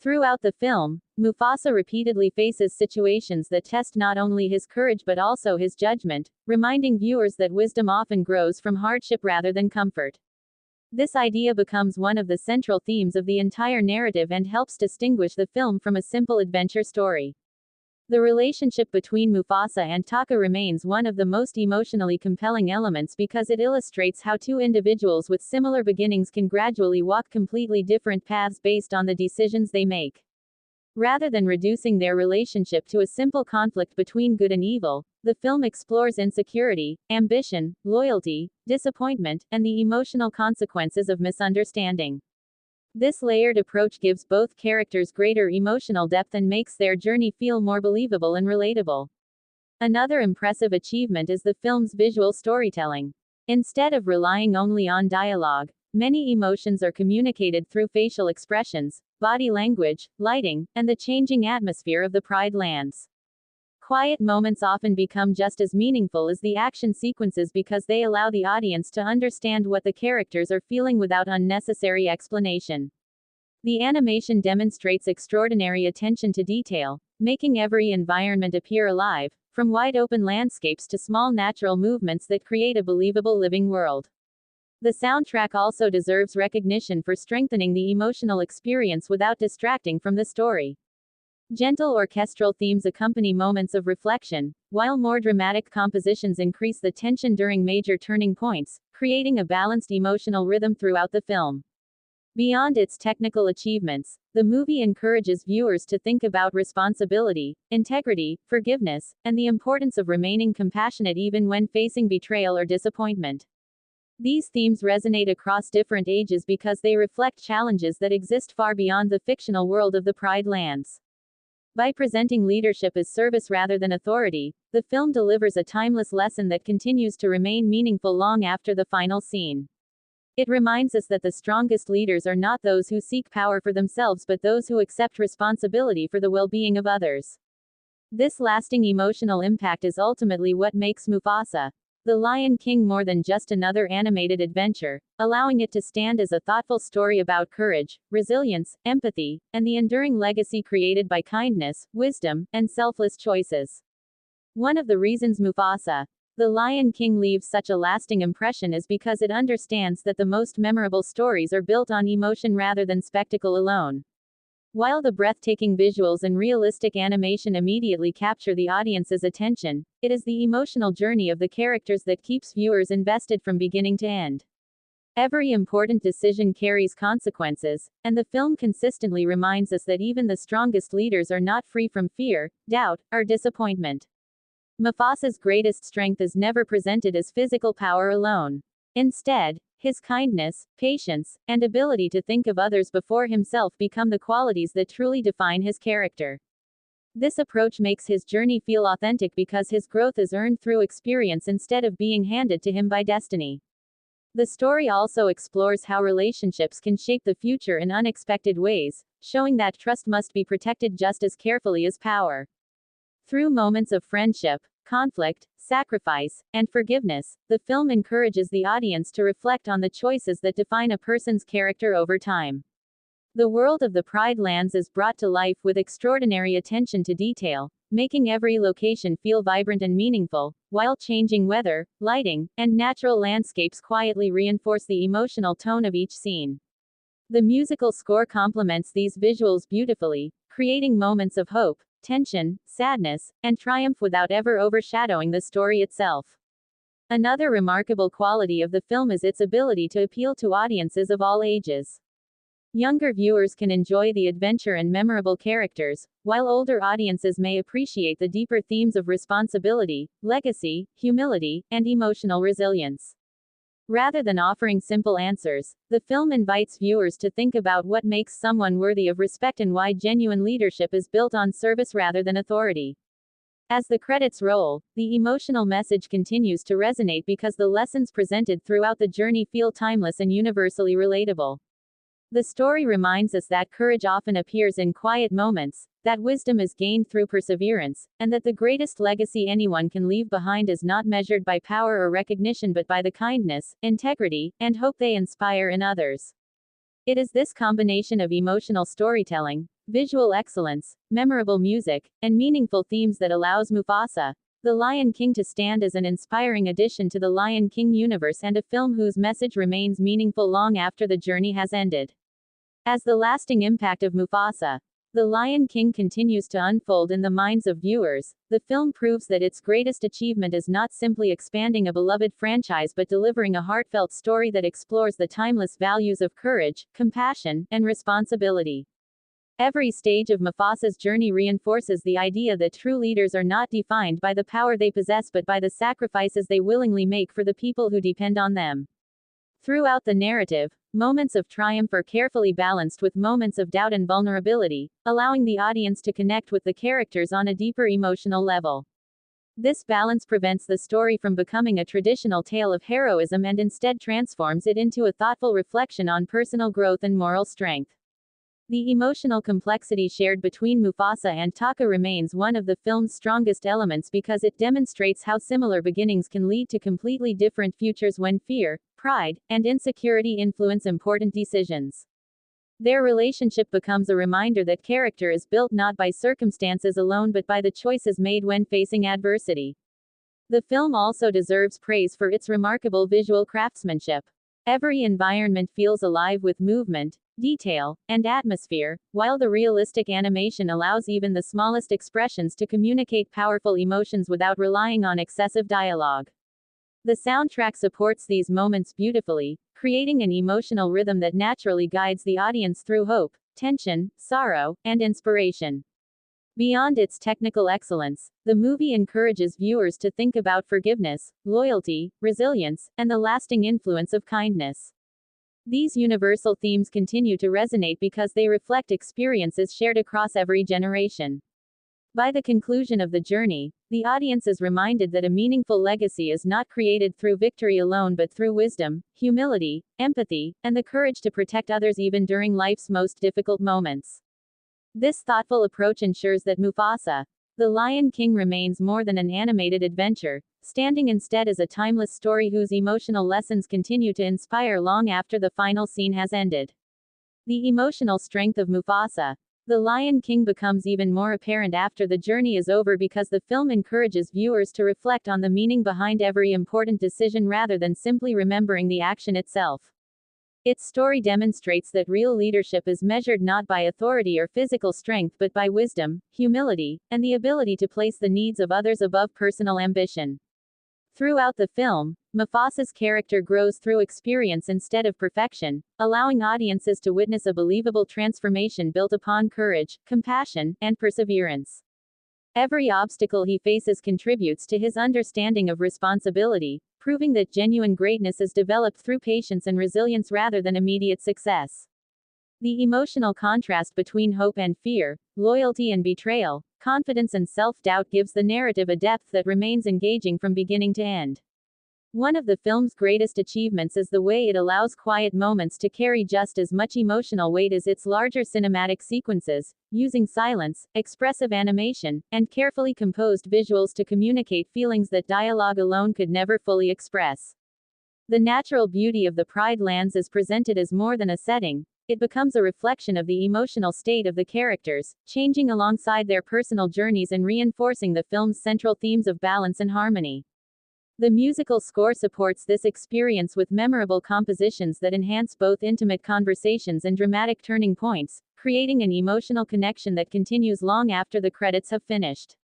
C: Throughout the film, Mufasa repeatedly faces situations that test not only his courage but also his judgment, reminding viewers that wisdom often grows from hardship rather than comfort. This idea becomes one of the central themes of the entire narrative and helps distinguish the film from a simple adventure story. The relationship between Mufasa and Taka remains one of the most emotionally compelling elements because it illustrates how two individuals with similar beginnings can gradually walk completely different paths based on the decisions they make. Rather than reducing their relationship to a simple conflict between good and evil, the film explores insecurity, ambition, loyalty, disappointment, and the emotional consequences of misunderstanding. This layered approach gives both characters greater emotional depth and makes their journey feel more believable and relatable. Another impressive achievement is the film's visual storytelling. Instead of relying only on dialogue, many emotions are communicated through facial expressions, body language, lighting, and the changing atmosphere of the Pride Lands. Quiet moments often become just as meaningful as the action sequences because they allow the audience to understand what the characters are feeling without unnecessary explanation. The animation demonstrates extraordinary attention to detail, making every environment appear alive, from wide-open landscapes to small natural movements that create a believable living world. The soundtrack also deserves recognition for strengthening the emotional experience without distracting from the story. Gentle orchestral themes accompany moments of reflection, while more dramatic compositions increase the tension during major turning points, creating a balanced emotional rhythm throughout the film. Beyond its technical achievements, the movie encourages viewers to think about responsibility, integrity, forgiveness, and the importance of remaining compassionate even when facing betrayal or disappointment. These themes resonate across different ages because they reflect challenges that exist far beyond the fictional world of the Pride Lands. By presenting leadership as service rather than authority, the film delivers a timeless lesson that continues to remain meaningful long after the final scene. It reminds us that the strongest leaders are not those who seek power for themselves but those who accept responsibility for the well-being of others. This lasting emotional impact is ultimately what makes Mufasa, The Lion King more than just another animated adventure, allowing it to stand as a thoughtful story about courage, resilience, empathy, and the enduring legacy created by kindness, wisdom, and selfless choices. One of the reasons Mufasa, the Lion King leaves such a lasting impression is because it understands that the most memorable stories are built on emotion rather than spectacle alone. While the breathtaking visuals and realistic animation immediately capture the audience's attention, it is the emotional journey of the characters that keeps viewers invested from beginning to end. Every important decision carries consequences, and the film consistently reminds us that even the strongest leaders are not free from fear, doubt, or disappointment. Mufasa's greatest strength is never presented as physical power alone. Instead, his kindness, patience, and ability to think of others before himself become the qualities that truly define his character. This approach makes his journey feel authentic because his growth is earned through experience instead of being handed to him by destiny. The story also explores how relationships can shape the future in unexpected ways, showing that trust must be protected just as carefully as power. Through moments of friendship, conflict, sacrifice, and forgiveness, the film encourages the audience to reflect on the choices that define a person's character over time. The world of the Pride Lands is brought to life with extraordinary attention to detail, making every location feel vibrant and meaningful, while changing weather, lighting, and natural landscapes quietly reinforce the emotional tone of each scene. The musical score complements these visuals beautifully, creating moments of hope, tension, sadness, and triumph without ever overshadowing the story itself. Another remarkable quality of the film is its ability to appeal to audiences of all ages. Younger viewers can enjoy the adventure and memorable characters, while older audiences may appreciate the deeper themes of responsibility, legacy, humility, and emotional resilience. Rather than offering simple answers, the film invites viewers to think about what makes someone worthy of respect and why genuine leadership is built on service rather than authority. As the credits roll, the emotional message continues to resonate because the lessons presented throughout the journey feel timeless and universally relatable. The story reminds us that courage often appears in quiet moments, that wisdom is gained through perseverance, and that the greatest legacy anyone can leave behind is not measured by power or recognition but by the kindness, integrity, and hope they inspire in others. It is this combination of emotional storytelling, visual excellence, memorable music, and meaningful themes that allows Mufasa, the Lion King to stand as an inspiring addition to the Lion King universe and a film whose message remains meaningful long after the journey has ended. As the lasting impact of Mufasa, the Lion King continues to unfold in the minds of viewers, the film proves that its greatest achievement is not simply expanding a beloved franchise but delivering a heartfelt story that explores the timeless values of courage, compassion, and responsibility. Every stage of Mufasa's journey reinforces the idea that true leaders are not defined by the power they possess but by the sacrifices they willingly make for the people who depend on them. Throughout the narrative, moments of triumph are carefully balanced with moments of doubt and vulnerability, allowing the audience to connect with the characters on a deeper emotional level. This balance prevents the story from becoming a traditional tale of heroism and instead transforms it into a thoughtful reflection on personal growth and moral strength. The emotional complexity shared between Mufasa and Taka remains one of the film's strongest elements because it demonstrates how similar beginnings can lead to completely different futures when fear, pride, and insecurity influence important decisions. Their relationship becomes a reminder that character is built not by circumstances alone but by the choices made when facing adversity. The film also deserves praise for its remarkable visual craftsmanship. Every environment feels alive with movement, detail, and atmosphere, while the realistic animation allows even the smallest expressions to communicate powerful emotions without relying on excessive dialogue. The soundtrack supports these moments beautifully, creating an emotional rhythm that naturally guides the audience through hope, tension, sorrow, and inspiration. Beyond its technical excellence, the movie encourages viewers to think about forgiveness, loyalty, resilience, and the lasting influence of kindness. These universal themes continue to resonate because they reflect experiences shared across every generation. By the conclusion of the journey, the audience is reminded that a meaningful legacy is not created through victory alone but through wisdom, humility, empathy, and the courage to protect others even during life's most difficult moments. This thoughtful approach ensures that Mufasa, the Lion King remains more than an animated adventure, standing instead as a timeless story whose emotional lessons continue to inspire long after the final scene has ended. The emotional strength of Mufasa, The Lion King becomes even more apparent after the journey is over because the film encourages viewers to reflect on the meaning behind every important decision rather than simply remembering the action itself. Its story demonstrates that real leadership is measured not by authority or physical strength but by wisdom, humility, and the ability to place the needs of others above personal ambition. Throughout the film, Mufasa's character grows through experience instead of perfection, allowing audiences to witness a believable transformation built upon courage, compassion, and perseverance. Every obstacle he faces contributes to his understanding of responsibility, proving that genuine greatness is developed through patience and resilience rather than immediate success. The emotional contrast between hope and fear, loyalty and betrayal, confidence and self-doubt gives the narrative a depth that remains engaging from beginning to end. One of the film's greatest achievements is the way it allows quiet moments to carry just as much emotional weight as its larger cinematic sequences, using silence, expressive animation, and carefully composed visuals to communicate feelings that dialogue alone could never fully express. The natural beauty of the Pride Lands is presented as more than a setting. It becomes a reflection of the emotional state of the characters, changing alongside their personal journeys and reinforcing the film's central themes of balance and harmony. The musical score supports this experience with memorable compositions that enhance both intimate conversations and dramatic turning points, creating an emotional connection that continues long after the credits have finished.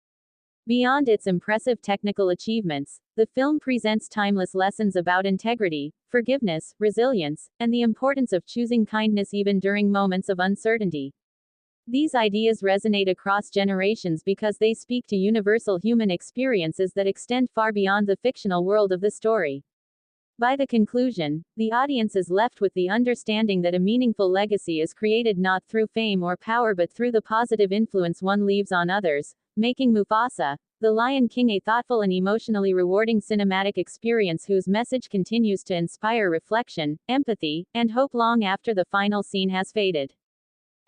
C: Beyond its impressive technical achievements, the film presents timeless lessons about integrity, forgiveness, resilience, and the importance of choosing kindness even during moments of uncertainty. These ideas resonate across generations because they speak to universal human experiences that extend far beyond the fictional world of the story. By the conclusion, the audience is left with the understanding that a meaningful legacy is created not through fame or power but through the positive influence one leaves on others, making Mufasa, the Lion King a thoughtful and emotionally rewarding cinematic experience whose message continues to inspire reflection, empathy, and hope long after the final scene has faded.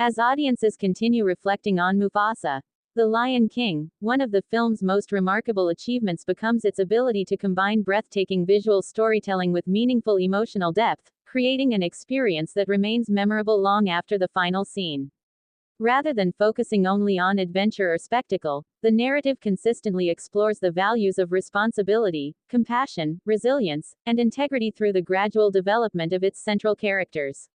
C: As audiences continue reflecting on Mufasa, the Lion King, one of the film's most remarkable achievements becomes its ability to combine breathtaking visual storytelling with meaningful emotional depth, creating an experience that remains memorable long after the final scene. Rather than focusing only on adventure or spectacle, the narrative consistently explores the values of responsibility, compassion, resilience, and integrity through the gradual development of its central characters.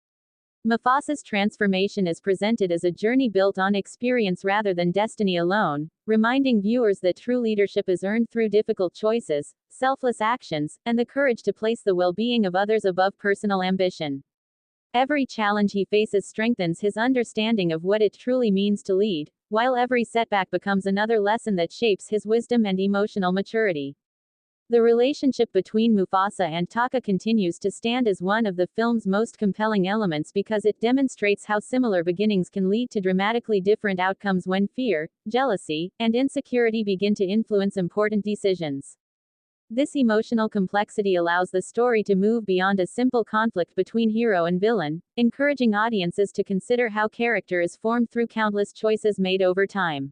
C: Mufasa's transformation is presented as a journey built on experience rather than destiny alone, reminding viewers that true leadership is earned through difficult choices, selfless actions, and the courage to place the well-being of others above personal ambition. Every challenge he faces strengthens his understanding of what it truly means to lead, while every setback becomes another lesson that shapes his wisdom and emotional maturity. The relationship between Mufasa and Taka continues to stand as one of the film's most compelling elements because it demonstrates how similar beginnings can lead to dramatically different outcomes when fear, jealousy, and insecurity begin to influence important decisions. This emotional complexity allows the story to move beyond a simple conflict between hero and villain, encouraging audiences to consider how character is formed through countless choices made over time.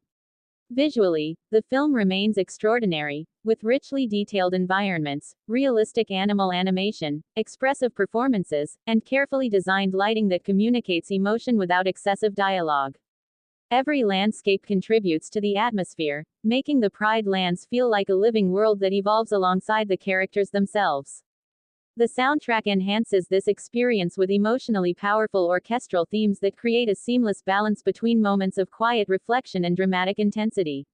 C: Visually, the film remains extraordinary, with richly detailed environments, realistic animal animation, expressive performances, and carefully designed lighting that communicates emotion without excessive dialogue. Every landscape contributes to the atmosphere, making the Pride Lands feel like a living world that evolves alongside the characters themselves. The soundtrack enhances this experience with emotionally powerful orchestral themes that create a seamless balance between moments of quiet reflection and dramatic intensity.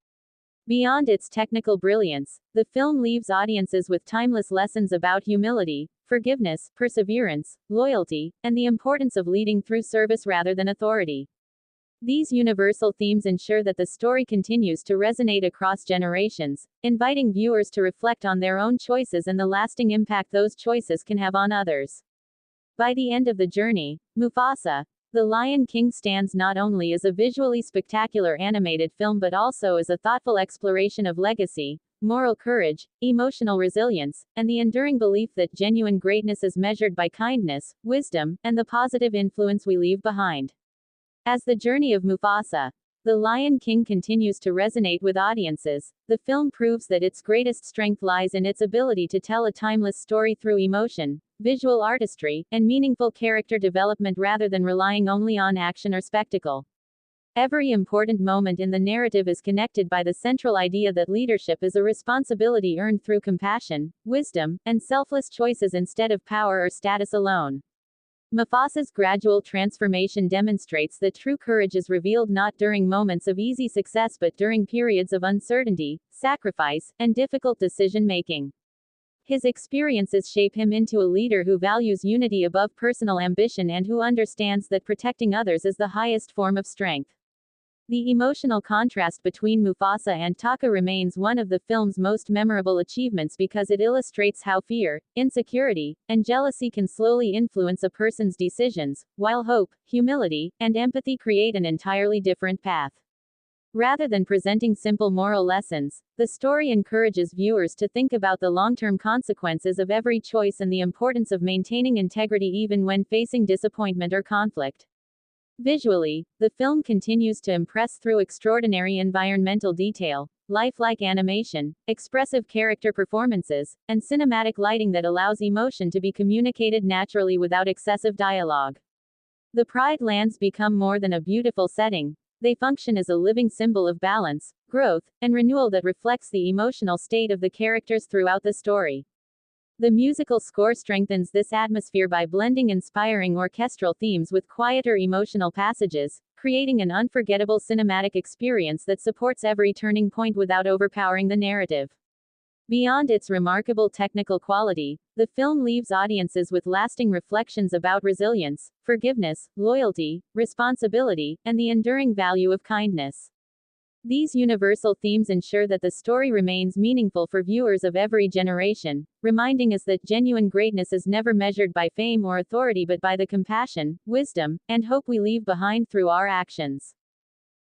C: Beyond its technical brilliance, the film leaves audiences with timeless lessons about humility, forgiveness, perseverance, loyalty, and the importance of leading through service rather than authority. These universal themes ensure that the story continues to resonate across generations, inviting viewers to reflect on their own choices and the lasting impact those choices can have on others. By the end of the journey, Mufasa, the Lion King stands not only as a visually spectacular animated film but also as a thoughtful exploration of legacy, moral courage, emotional resilience, and the enduring belief that genuine greatness is measured by kindness, wisdom, and the positive influence we leave behind. As the journey of Mufasa, the Lion King continues to resonate with audiences, the film proves that its greatest strength lies in its ability to tell a timeless story through emotion, visual artistry, and meaningful character development rather than relying only on action or spectacle. Every important moment in the narrative is connected by the central idea that leadership is a responsibility earned through compassion, wisdom, and selfless choices instead of power or status alone. Mufasa's gradual transformation demonstrates that true courage is revealed not during moments of easy success but during periods of uncertainty, sacrifice, and difficult decision-making. His experiences shape him into a leader who values unity above personal ambition and who understands that protecting others is the highest form of strength. The emotional contrast between Mufasa and Taka remains one of the film's most memorable achievements because it illustrates how fear, insecurity, and jealousy can slowly influence a person's decisions, while hope, humility, and empathy create an entirely different path. Rather than presenting simple moral lessons, the story encourages viewers to think about the long-term consequences of every choice and the importance of maintaining integrity even when facing disappointment or conflict. Visually, the film continues to impress through extraordinary environmental detail, lifelike animation, expressive character performances, and cinematic lighting that allows emotion to be communicated naturally without excessive dialogue. The Pride lands become more than a beautiful setting. They function as a living symbol of balance, growth, and renewal that reflects the emotional state of the characters throughout the story. The musical score strengthens this atmosphere by blending inspiring orchestral themes with quieter emotional passages, creating an unforgettable cinematic experience that supports every turning point without overpowering the narrative. Beyond its remarkable technical quality, the film leaves audiences with lasting reflections about resilience, forgiveness, loyalty, responsibility, and the enduring value of kindness. These universal themes ensure that the story remains meaningful for viewers of every generation, reminding us that genuine greatness is never measured by fame or authority but by the compassion, wisdom, and hope we leave behind through our actions.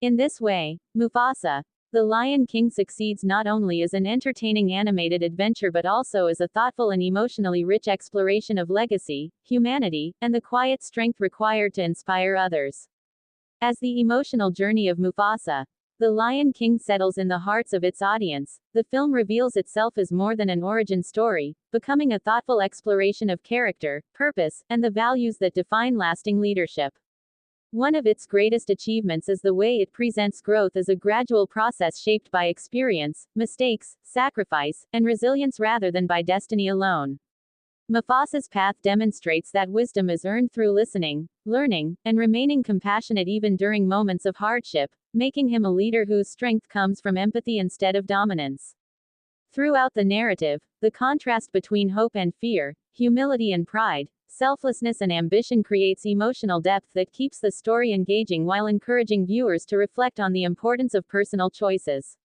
C: In this way, Mufasa, The Lion King succeeds not only as an entertaining animated adventure but also as a thoughtful and emotionally rich exploration of legacy, humanity, and the quiet strength required to inspire others. As the emotional journey of Mufasa, The Lion King settles in the hearts of its audience, the film reveals itself as more than an origin story, becoming a thoughtful exploration of character, purpose, and the values that define lasting leadership. One of its greatest achievements is the way it presents growth as a gradual process shaped by experience, mistakes, sacrifice, and resilience rather than by destiny alone. Mufasa's path demonstrates that wisdom is earned through listening, learning, and remaining compassionate even during moments of hardship, making him a leader whose strength comes from empathy instead of dominance. Throughout the narrative, the contrast between hope and fear, humility and pride, selflessness and ambition creates emotional depth that keeps the story engaging while encouraging viewers to reflect on the importance of personal choices.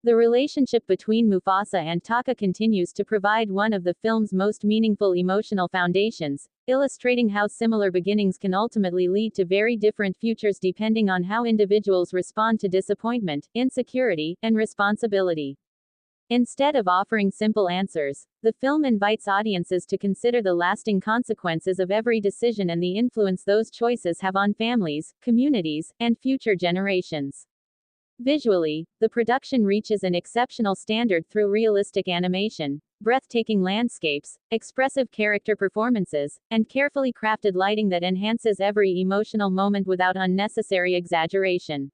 C: The relationship between Mufasa and Taka continues to provide one of the film's most meaningful emotional foundations, illustrating how similar beginnings can ultimately lead to very different futures depending on how individuals respond to disappointment, insecurity, and responsibility. Instead of offering simple answers, the film invites audiences to consider the lasting consequences of every decision and the influence those choices have on families, communities, and future generations. Visually, the production reaches an exceptional standard through realistic animation, breathtaking landscapes, expressive character performances, and carefully crafted lighting that enhances every emotional moment without unnecessary exaggeration.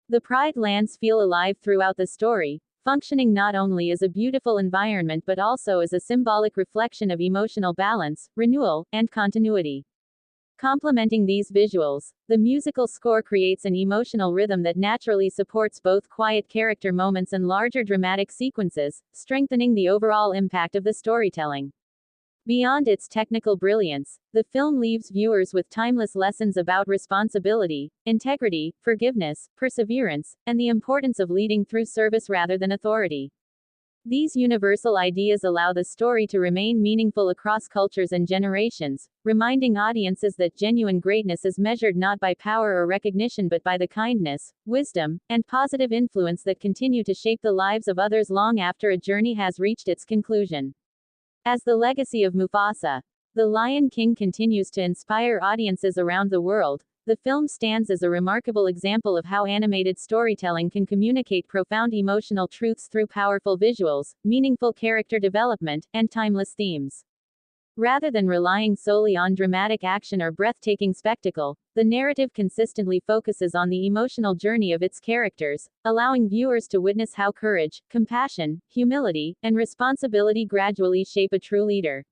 C: The Pride lands feel alive throughout the story, functioning not only as a beautiful environment but also as a symbolic reflection of emotional balance, renewal, and continuity. Complementing these visuals, the musical score creates an emotional rhythm that naturally supports both quiet character moments and larger dramatic sequences, strengthening the overall impact of the storytelling. Beyond its technical brilliance, the film leaves viewers with timeless lessons about responsibility, integrity, forgiveness, perseverance, and the importance of leading through service rather than authority. These universal ideas allow the story to remain meaningful across cultures and generations, reminding audiences that genuine greatness is measured not by power or recognition but by the kindness, wisdom, and positive influence that continue to shape the lives of others long after a journey has reached its conclusion. As the legacy of Mufasa, The Lion King continues to inspire audiences around the world, the film stands as a remarkable example of how animated storytelling can communicate profound emotional truths through powerful visuals, meaningful character development, and timeless themes. Rather than relying solely on dramatic action or breathtaking spectacle, the narrative consistently focuses on the emotional journey of its characters, allowing viewers to witness how courage, compassion, humility, and responsibility gradually shape a true leader.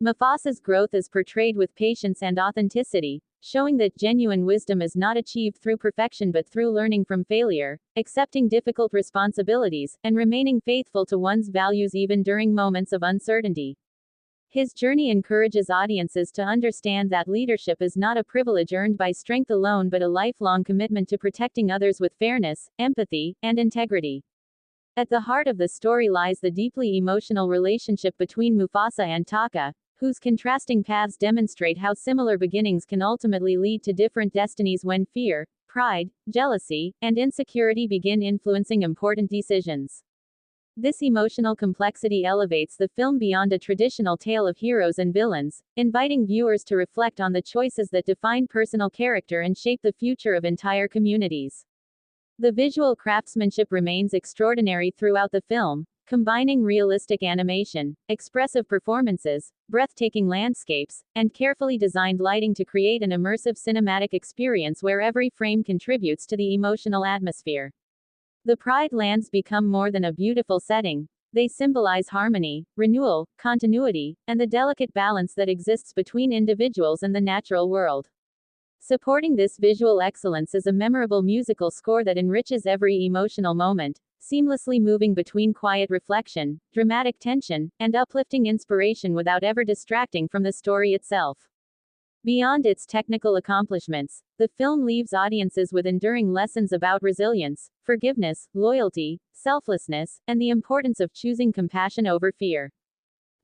C: Mufasa's growth is portrayed with patience and authenticity, showing that genuine wisdom is not achieved through perfection but through learning from failure, accepting difficult responsibilities, and remaining faithful to one's values even during moments of uncertainty. His journey encourages audiences to understand that leadership is not a privilege earned by strength alone but a lifelong commitment to protecting others with fairness, empathy, and integrity. At the heart of the story lies the deeply emotional relationship between Mufasa and Taka, whose contrasting paths demonstrate how similar beginnings can ultimately lead to different destinies when fear, pride, jealousy, and insecurity begin influencing important decisions. This emotional complexity elevates the film beyond a traditional tale of heroes and villains, inviting viewers to reflect on the choices that define personal character and shape the future of entire communities. The visual craftsmanship remains extraordinary throughout the film, combining realistic animation, expressive performances, breathtaking landscapes, and carefully designed lighting to create an immersive cinematic experience where every frame contributes to the emotional atmosphere. The Pride lands become more than a beautiful setting. They symbolize harmony, renewal, continuity, and the delicate balance that exists between individuals and the natural world. Supporting this visual excellence is a memorable musical score that enriches every emotional moment, seamlessly moving between quiet reflection, dramatic tension, and uplifting inspiration without ever distracting from the story itself. Beyond its technical accomplishments, the film leaves audiences with enduring lessons about resilience, forgiveness, loyalty, selflessness, and the importance of choosing compassion over fear.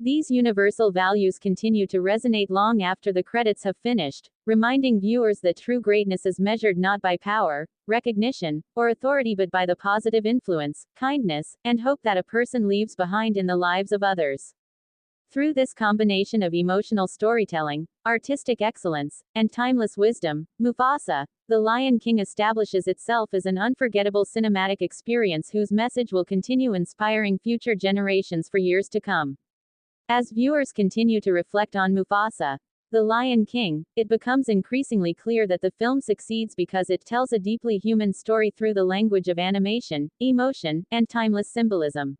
C: These universal values continue to resonate long after the credits have finished, reminding viewers that true greatness is measured not by power, recognition, or authority but by the positive influence, kindness, and hope that a person leaves behind in the lives of others. Through this combination of emotional storytelling, artistic excellence, and timeless wisdom, Mufasa, the Lion King establishes itself as an unforgettable cinematic experience whose message will continue inspiring future generations for years to come. As viewers continue to reflect on Mufasa, the Lion King, it becomes increasingly clear that the film succeeds because it tells a deeply human story through the language of animation, emotion, and timeless symbolism.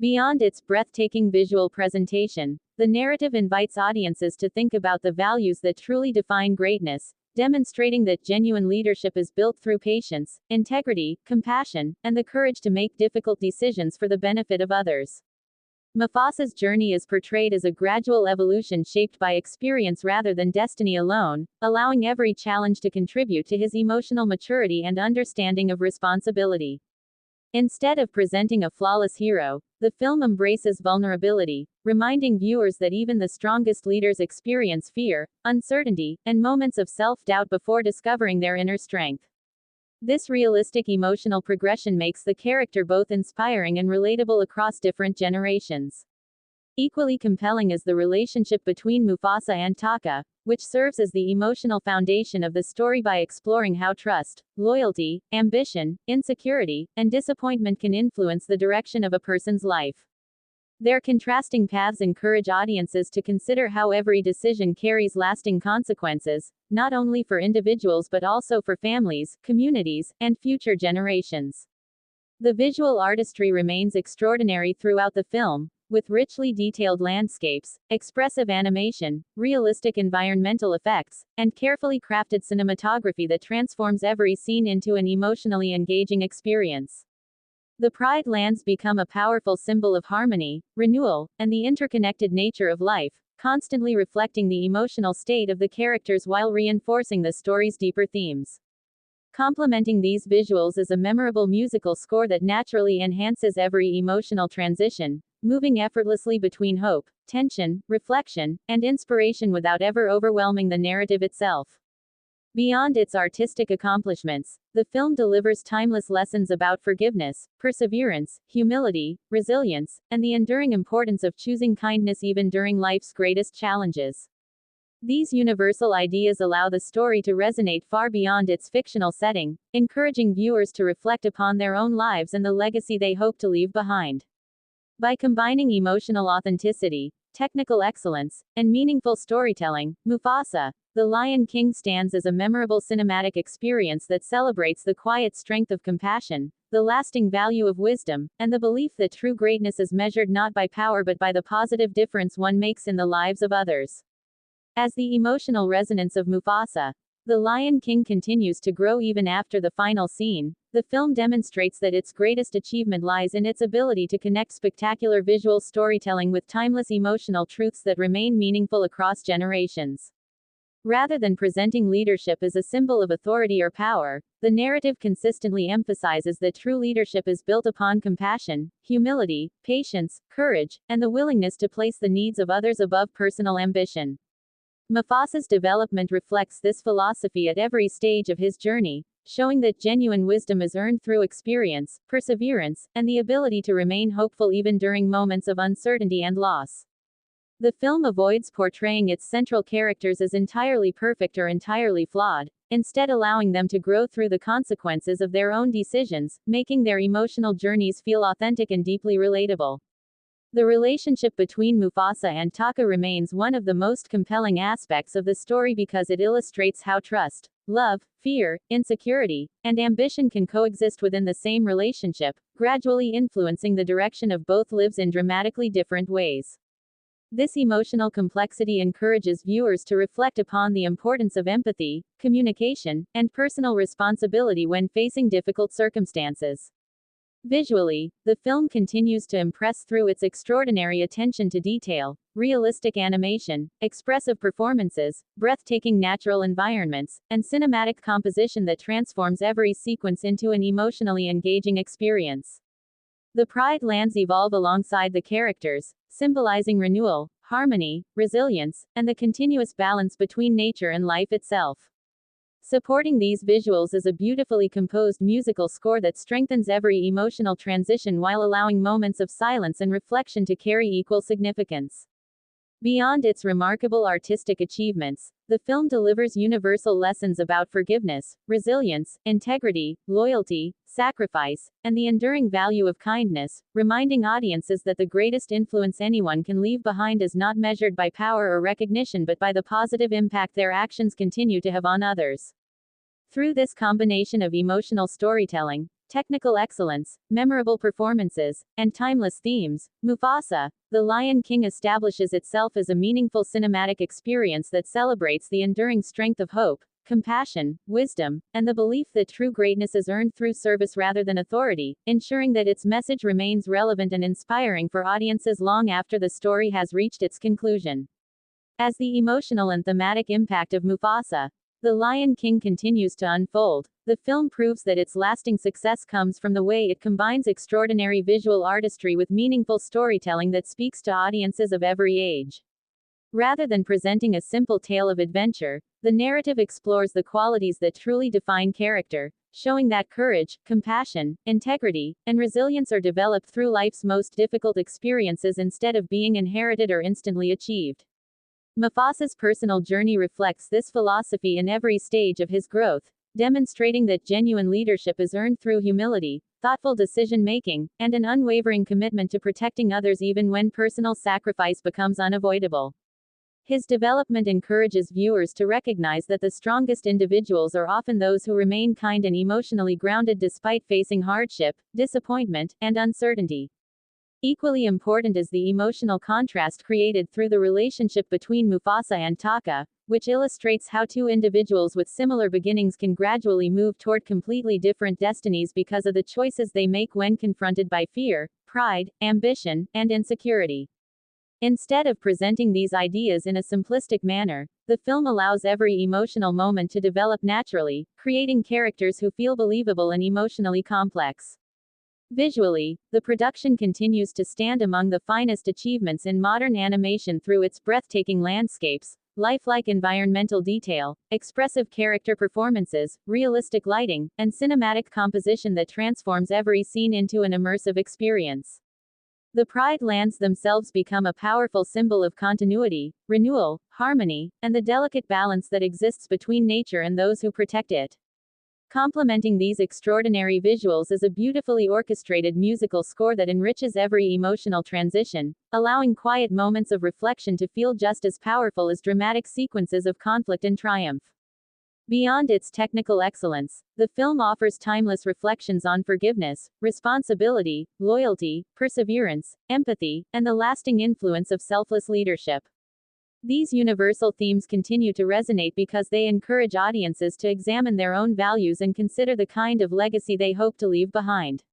C: Beyond its breathtaking visual presentation, the narrative invites audiences to think about the values that truly define greatness, demonstrating that genuine leadership is built through patience, integrity, compassion, and the courage to make difficult decisions for the benefit of others. Mufasa's journey is portrayed as a gradual evolution shaped by experience rather than destiny alone, allowing every challenge to contribute to his emotional maturity and understanding of responsibility. Instead of presenting a flawless hero, the film embraces vulnerability, reminding viewers that even the strongest leaders experience fear, uncertainty, and moments of self-doubt before discovering their inner strength. This realistic emotional progression makes the character both inspiring and relatable across different generations. Equally compelling is the relationship between Mufasa and Taka, which serves as the emotional foundation of the story by exploring how trust, loyalty, ambition, insecurity, and disappointment can influence the direction of a person's life. Their contrasting paths encourage audiences to consider how every decision carries lasting consequences, not only for individuals but also for families, communities, and future generations. The visual artistry remains extraordinary throughout the film, with richly detailed landscapes, expressive animation, realistic environmental effects, and carefully crafted cinematography that transforms every scene into an emotionally engaging experience. The Pride lands become a powerful symbol of harmony, renewal, and the interconnected nature of life, constantly reflecting the emotional state of the characters while reinforcing the story's deeper themes. Complementing these visuals is a memorable musical score that naturally enhances every emotional transition, moving effortlessly between hope, tension, reflection, and inspiration without ever overwhelming the narrative itself. Beyond its artistic accomplishments, the film delivers timeless lessons about forgiveness, perseverance, humility, resilience, and the enduring importance of choosing kindness even during life's greatest challenges. These universal ideas allow the story to resonate far beyond its fictional setting, encouraging viewers to reflect upon their own lives and the legacy they hope to leave behind. By combining emotional authenticity, technical excellence, and meaningful storytelling, Mufasa, The Lion King stands as a memorable cinematic experience that celebrates the quiet strength of compassion, the lasting value of wisdom, and the belief that true greatness is measured not by power but by the positive difference one makes in the lives of others. As the emotional resonance of Mufasa, The Lion King continues to grow even after the final scene, the film demonstrates that its greatest achievement lies in its ability to connect spectacular visual storytelling with timeless emotional truths that remain meaningful across generations. Rather than presenting leadership as a symbol of authority or power, the narrative consistently emphasizes that true leadership is built upon compassion, humility, patience, courage, and the willingness to place the needs of others above personal ambition. Mufasa's development reflects this philosophy at every stage of his journey, showing that genuine wisdom is earned through experience, perseverance, and the ability to remain hopeful even during moments of uncertainty and loss. The film avoids portraying its central characters as entirely perfect or entirely flawed, instead allowing them to grow through the consequences of their own decisions, making their emotional journeys feel authentic and deeply relatable. The relationship between Mufasa and Taka remains one of the most compelling aspects of the story because it illustrates how trust, love, fear, insecurity, and ambition can coexist within the same relationship, gradually influencing the direction of both lives in dramatically different ways. This emotional complexity encourages viewers to reflect upon the importance of empathy, communication, and personal responsibility when facing difficult circumstances. Visually, the film continues to impress through its extraordinary attention to detail, realistic animation, expressive performances, breathtaking natural environments, and cinematic composition that transforms every sequence into an emotionally engaging experience. The Pride lands evolve alongside the characters, symbolizing renewal, harmony, resilience, and the continuous balance between nature and life itself. Supporting these visuals is a beautifully composed musical score that strengthens every emotional transition while allowing moments of silence and reflection to carry equal significance. Beyond its remarkable artistic achievements, the film delivers universal lessons about forgiveness, resilience, integrity, loyalty, sacrifice, and the enduring value of kindness, reminding audiences that the greatest influence anyone can leave behind is not measured by power or recognition but by the positive impact their actions continue to have on others. Through this combination of emotional storytelling, technical excellence, memorable performances, and timeless themes, Mufasa, The Lion King establishes itself as a meaningful cinematic experience that celebrates the enduring strength of hope, compassion, wisdom, and the belief that true greatness is earned through service rather than authority, ensuring that its message remains relevant and inspiring for audiences long after the story has reached its conclusion. As the emotional and thematic impact of Mufasa, The Lion King continues to unfold, the film proves that its lasting success comes from the way it combines extraordinary visual artistry with meaningful storytelling that speaks to audiences of every age. Rather than presenting a simple tale of adventure, the narrative explores the qualities that truly define character, showing that courage, compassion, integrity, and resilience are developed through life's most difficult experiences instead of being inherited or instantly achieved. Mufasa's personal journey reflects this philosophy in every stage of his growth, demonstrating that genuine leadership is earned through humility, thoughtful decision-making, and an unwavering commitment to protecting others even when personal sacrifice becomes unavoidable. His development encourages viewers to recognize that the strongest individuals are often those who remain kind and emotionally grounded despite facing hardship, disappointment, and uncertainty. Equally important is the emotional contrast created through the relationship between Mufasa and Taka, which illustrates how two individuals with similar beginnings can gradually move toward completely different destinies because of the choices they make when confronted by fear, pride, ambition, and insecurity. Instead of presenting these ideas in a simplistic manner, the film allows every emotional moment to develop naturally, creating characters who feel believable and emotionally complex. Visually, the production continues to stand among the finest achievements in modern animation through its breathtaking landscapes, lifelike environmental detail, expressive character performances, realistic lighting, and cinematic composition that transforms every scene into an immersive experience. The Pride Lands themselves become a powerful symbol of continuity, renewal, harmony, and the delicate balance that exists between nature and those who protect it. Complementing these extraordinary visuals is a beautifully orchestrated musical score that enriches every emotional transition, allowing quiet moments of reflection to feel just as powerful as dramatic sequences of conflict and triumph. Beyond its technical excellence, the film offers timeless reflections on forgiveness, responsibility, loyalty, perseverance, empathy, and the lasting influence of selfless leadership. These universal themes continue to resonate because they encourage audiences to examine their own values and consider the kind of legacy they hope to leave behind.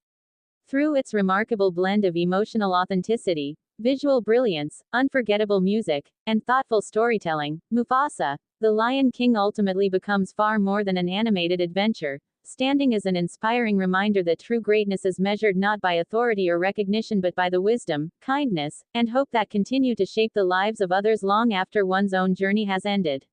C: Through its remarkable blend of emotional authenticity, visual brilliance, unforgettable music, and thoughtful storytelling, Mufasa, the Lion King ultimately becomes far more than an animated adventure, standing as an inspiring reminder that true greatness is measured not by authority or recognition but by the wisdom, kindness, and hope that continue to shape the lives of others long after one's own journey has ended.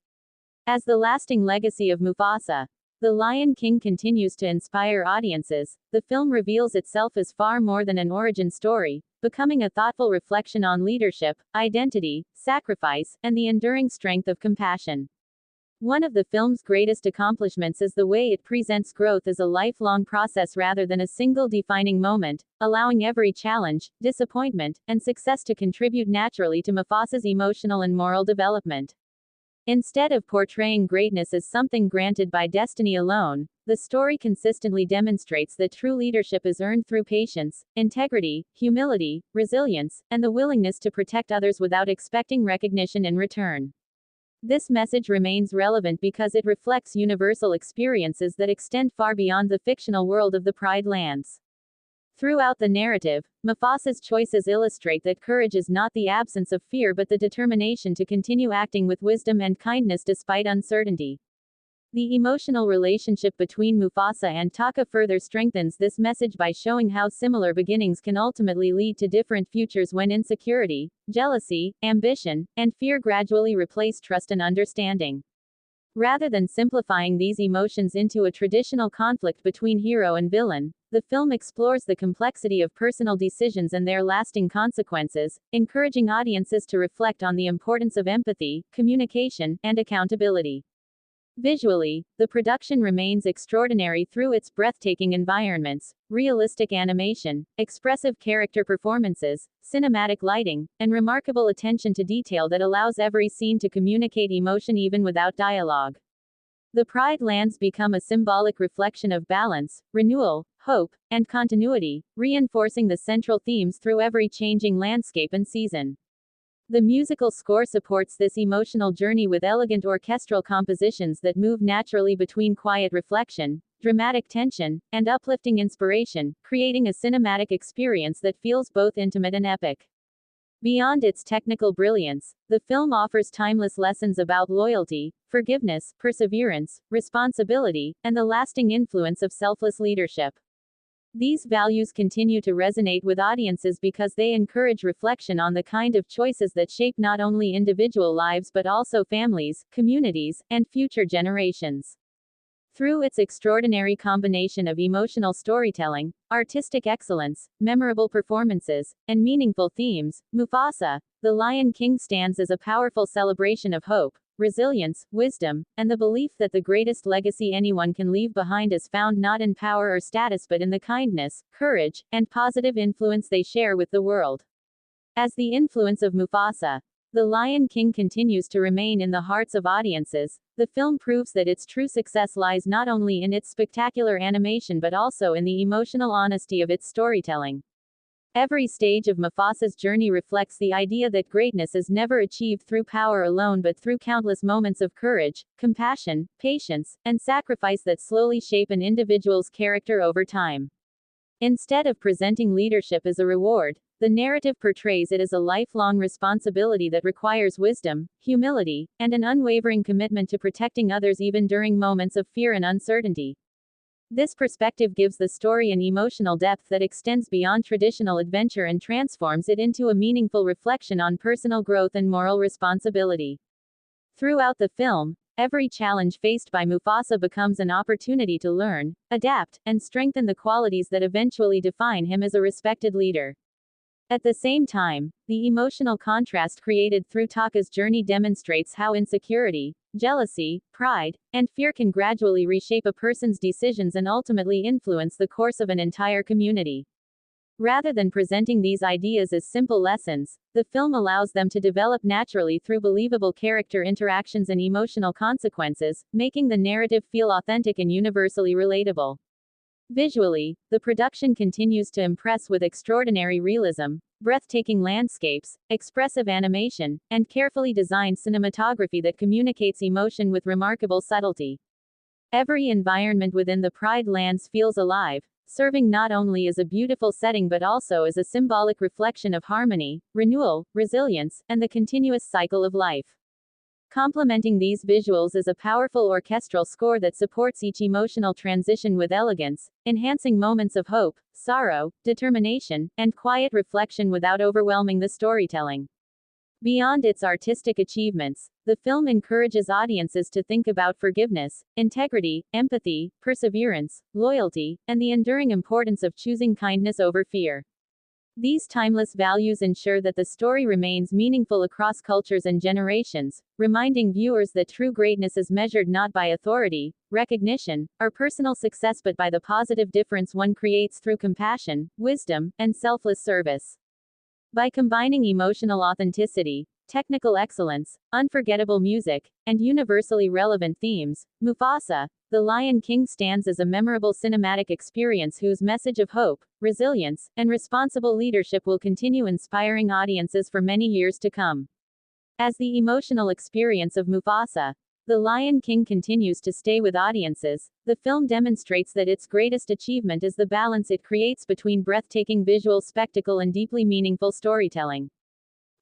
C: As the lasting legacy of Mufasa, the Lion King continues to inspire audiences, the film reveals itself as far more than an origin story, becoming a thoughtful reflection on leadership, identity, sacrifice, and the enduring strength of compassion. One of the film's greatest accomplishments is the way it presents growth as a lifelong process rather than a single defining moment, allowing every challenge, disappointment, and success to contribute naturally to Mufasa's emotional and moral development. Instead of portraying greatness as something granted by destiny alone, the story consistently demonstrates that true leadership is earned through patience, integrity, humility, resilience, and the willingness to protect others without expecting recognition in return. This message remains relevant because it reflects universal experiences that extend far beyond the fictional world of the Pride Lands. Throughout the narrative, Mufasa's choices illustrate that courage is not the absence of fear but the determination to continue acting with wisdom and kindness despite uncertainty. The emotional relationship between Mufasa and Taka further strengthens this message by showing how similar beginnings can ultimately lead to different futures when insecurity, jealousy, ambition, and fear gradually replace trust and understanding. Rather than simplifying these emotions into a traditional conflict between hero and villain, the film explores the complexity of personal decisions and their lasting consequences, encouraging audiences to reflect on the importance of empathy, communication, and accountability. Visually, the production remains extraordinary through its breathtaking environments, realistic animation, expressive character performances, cinematic lighting, and remarkable attention to detail that allows every scene to communicate emotion even without dialogue. The Pride Lands become a symbolic reflection of balance, renewal, hope, and continuity, reinforcing the central themes through every changing landscape and season. The musical score supports this emotional journey with elegant orchestral compositions that move naturally between quiet reflection, dramatic tension, and uplifting inspiration, creating a cinematic experience that feels both intimate and epic. Beyond its technical brilliance, the film offers timeless lessons about loyalty, forgiveness, perseverance, responsibility, and the lasting influence of selfless leadership. These values continue to resonate with audiences because they encourage reflection on the kind of choices that shape not only individual lives but also families, communities, and future generations. Through its extraordinary combination of emotional storytelling, artistic excellence, memorable performances, and meaningful themes, Mufasa, the Lion King stands as a powerful celebration of hope, resilience, wisdom, and the belief that the greatest legacy anyone can leave behind is found not in power or status but in the kindness, courage, and positive influence they share with the world. As the influence of Mufasa, the Lion King continues to remain in the hearts of audiences, the film proves that its true success lies not only in its spectacular animation but also in the emotional honesty of its storytelling. Every stage of Mufasa's journey reflects the idea that greatness is never achieved through power alone but through countless moments of courage, compassion, patience, and sacrifice that slowly shape an individual's character over time. Instead of presenting leadership as a reward, the narrative portrays it as a lifelong responsibility that requires wisdom, humility, and an unwavering commitment to protecting others even during moments of fear and uncertainty. This perspective gives the story an emotional depth that extends beyond traditional adventure and transforms it into a meaningful reflection on personal growth and moral responsibility. Throughout the film, every challenge faced by Mufasa becomes an opportunity to learn, adapt, and strengthen the qualities that eventually define him as a respected leader. At the same time, the emotional contrast created through Taka's journey demonstrates how insecurity, jealousy, pride, and fear can gradually reshape a person's decisions and ultimately influence the course of an entire community. Rather than presenting these ideas as simple lessons, the film allows them to develop naturally through believable character interactions and emotional consequences, making the narrative feel authentic and universally relatable. Visually, the production continues to impress with extraordinary realism, breathtaking landscapes, expressive animation, and carefully designed cinematography that communicates emotion with remarkable subtlety. Every environment within the Pride Lands feels alive, serving not only as a beautiful setting but also as a symbolic reflection of harmony, renewal, resilience, and the continuous cycle of life. Complementing these visuals is a powerful orchestral score that supports each emotional transition with elegance, enhancing moments of hope, sorrow, determination, and quiet reflection without overwhelming the storytelling. Beyond its artistic achievements, the film encourages audiences to think about forgiveness, integrity, empathy, perseverance, loyalty, and the enduring importance of choosing kindness over fear. These timeless values ensure that the story remains meaningful across cultures and generations, reminding viewers that true greatness is measured not by authority, recognition, or personal success but by the positive difference one creates through compassion, wisdom, and selfless service. By combining emotional authenticity, technical excellence, unforgettable music, and universally relevant themes, Mufasa, The Lion King stands as a memorable cinematic experience whose message of hope, resilience, and responsible leadership will continue inspiring audiences for many years to come. As the emotional experience of Mufasa, The Lion King continues to stay with audiences, the film demonstrates that its greatest achievement is the balance it creates between breathtaking visual spectacle and deeply meaningful storytelling.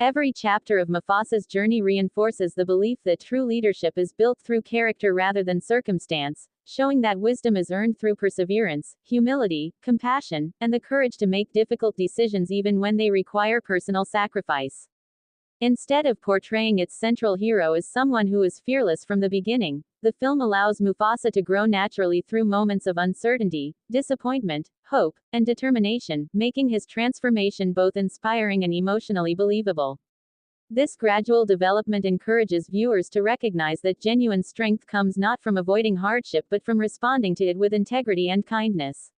C: Every chapter of Mufasa's journey reinforces the belief that true leadership is built through character rather than circumstance, showing that wisdom is earned through perseverance, humility, compassion, and the courage to make difficult decisions even when they require personal sacrifice. Instead of portraying its central hero as someone who is fearless from the beginning, the film allows Mufasa to grow naturally through moments of uncertainty, disappointment, hope, and determination, making his transformation both inspiring and emotionally believable. This gradual development encourages viewers to recognize that genuine strength comes not from avoiding hardship but from responding to it with integrity and kindness.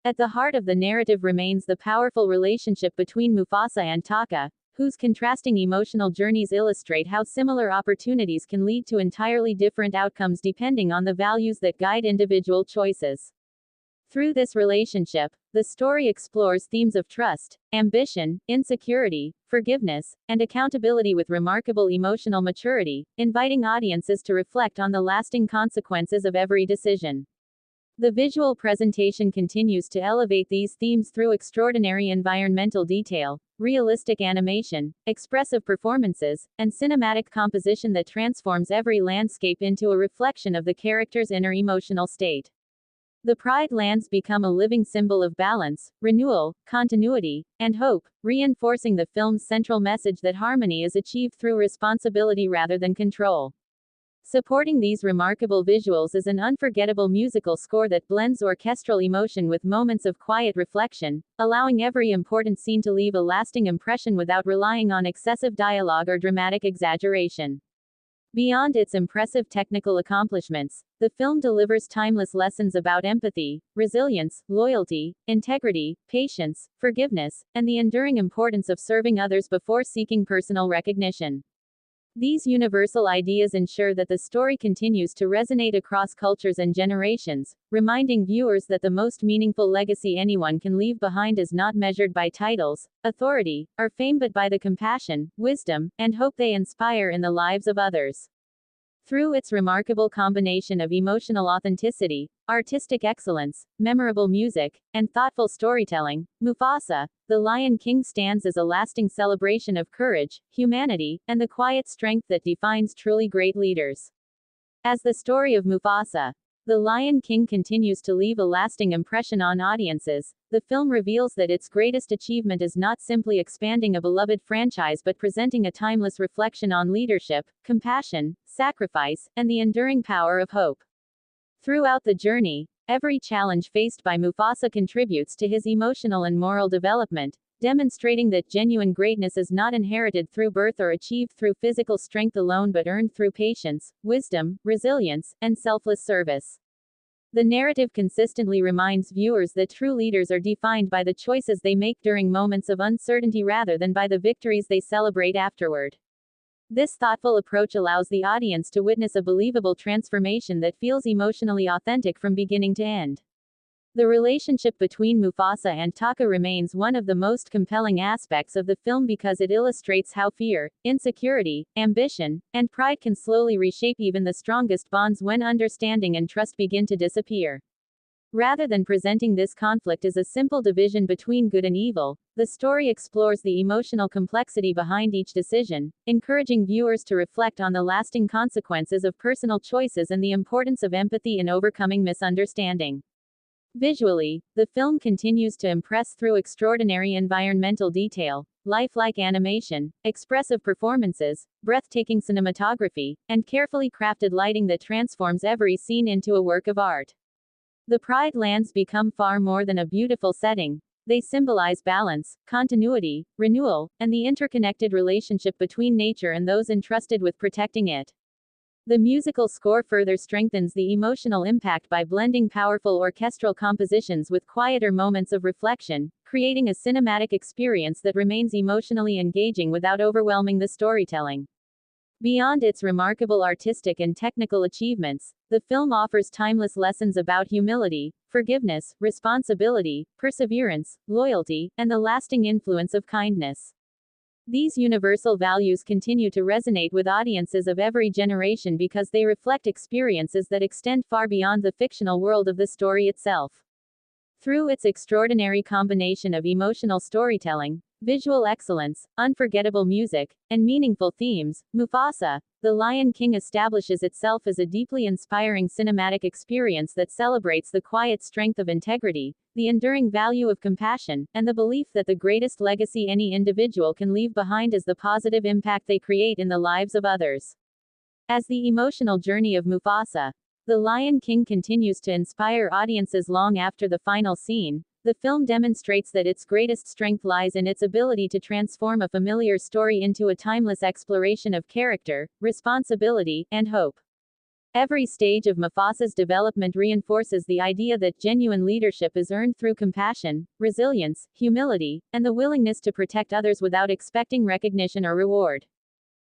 C: At the heart of the narrative remains the powerful relationship between Mufasa and Taka, whose contrasting emotional journeys illustrate how similar opportunities can lead to entirely different outcomes depending on the values that guide individual choices. Through this relationship, the story explores themes of trust, ambition, insecurity, forgiveness, and accountability with remarkable emotional maturity, inviting audiences to reflect on the lasting consequences of every decision. The visual presentation continues to elevate these themes through extraordinary environmental detail, realistic animation, expressive performances, and cinematic composition that transforms every landscape into a reflection of the character's inner emotional state. The Pride Lands become a living symbol of balance, renewal, continuity, and hope, reinforcing the film's central message that harmony is achieved through responsibility rather than control. Supporting these remarkable visuals is an unforgettable musical score that blends orchestral emotion with moments of quiet reflection, allowing every important scene to leave a lasting impression without relying on excessive dialogue or dramatic exaggeration. Beyond its impressive technical accomplishments, the film delivers timeless lessons about empathy, resilience, loyalty, integrity, patience, forgiveness, and the enduring importance of serving others before seeking personal recognition. These universal ideas ensure that the story continues to resonate across cultures and generations, reminding viewers that the most meaningful legacy anyone can leave behind is not measured by titles, authority, or fame but by the compassion, wisdom, and hope they inspire in the lives of others. Through its remarkable combination of emotional authenticity, artistic excellence, memorable music, and thoughtful storytelling, Mufasa, The Lion King stands as a lasting celebration of courage, humanity, and the quiet strength that defines truly great leaders. As the story of Mufasa, The Lion King continues to leave a lasting impression on audiences, the film reveals that its greatest achievement is not simply expanding a beloved franchise but presenting a timeless reflection on leadership, compassion, sacrifice, and the enduring power of hope. Throughout the journey, every challenge faced by Mufasa contributes to his emotional and moral development, demonstrating that genuine greatness is not inherited through birth or achieved through physical strength alone but earned through patience, wisdom, resilience, and selfless service. The narrative consistently reminds viewers that true leaders are defined by the choices they make during moments of uncertainty rather than by the victories they celebrate afterward. This thoughtful approach allows the audience to witness a believable transformation that feels emotionally authentic from beginning to end. The relationship between Mufasa and Taka remains one of the most compelling aspects of the film because it illustrates how fear, insecurity, ambition, and pride can slowly reshape even the strongest bonds when understanding and trust begin to disappear. Rather than presenting this conflict as a simple division between good and evil, the story explores the emotional complexity behind each decision, encouraging viewers to reflect on the lasting consequences of personal choices and the importance of empathy in overcoming misunderstanding. Visually, the film continues to impress through extraordinary environmental detail, lifelike animation, expressive performances, breathtaking cinematography, and carefully crafted lighting that transforms every scene into a work of art. The Pride Lands become far more than a beautiful setting. They symbolize balance, continuity, renewal, and the interconnected relationship between nature and those entrusted with protecting it. The musical score further strengthens the emotional impact by blending powerful orchestral compositions with quieter moments of reflection, creating a cinematic experience that remains emotionally engaging without overwhelming the storytelling. Beyond its remarkable artistic and technical achievements, the film offers timeless lessons about humility, forgiveness, responsibility, perseverance, loyalty, and the lasting influence of kindness. These universal values continue to resonate with audiences of every generation because they reflect experiences that extend far beyond the fictional world of the story itself. Through its extraordinary combination of emotional storytelling, visual excellence, unforgettable music, and meaningful themes, Mufasa, The Lion King establishes itself as a deeply inspiring cinematic experience that celebrates the quiet strength of integrity, the enduring value of compassion, and the belief that the greatest legacy any individual can leave behind is the positive impact they create in the lives of others. As the emotional journey of Mufasa, The Lion King continues to inspire audiences long after the final scene, the film demonstrates that its greatest strength lies in its ability to transform a familiar story into a timeless exploration of character, responsibility, and hope. Every stage of Mufasa's development reinforces the idea that genuine leadership is earned through compassion, resilience, humility, and the willingness to protect others without expecting recognition or reward.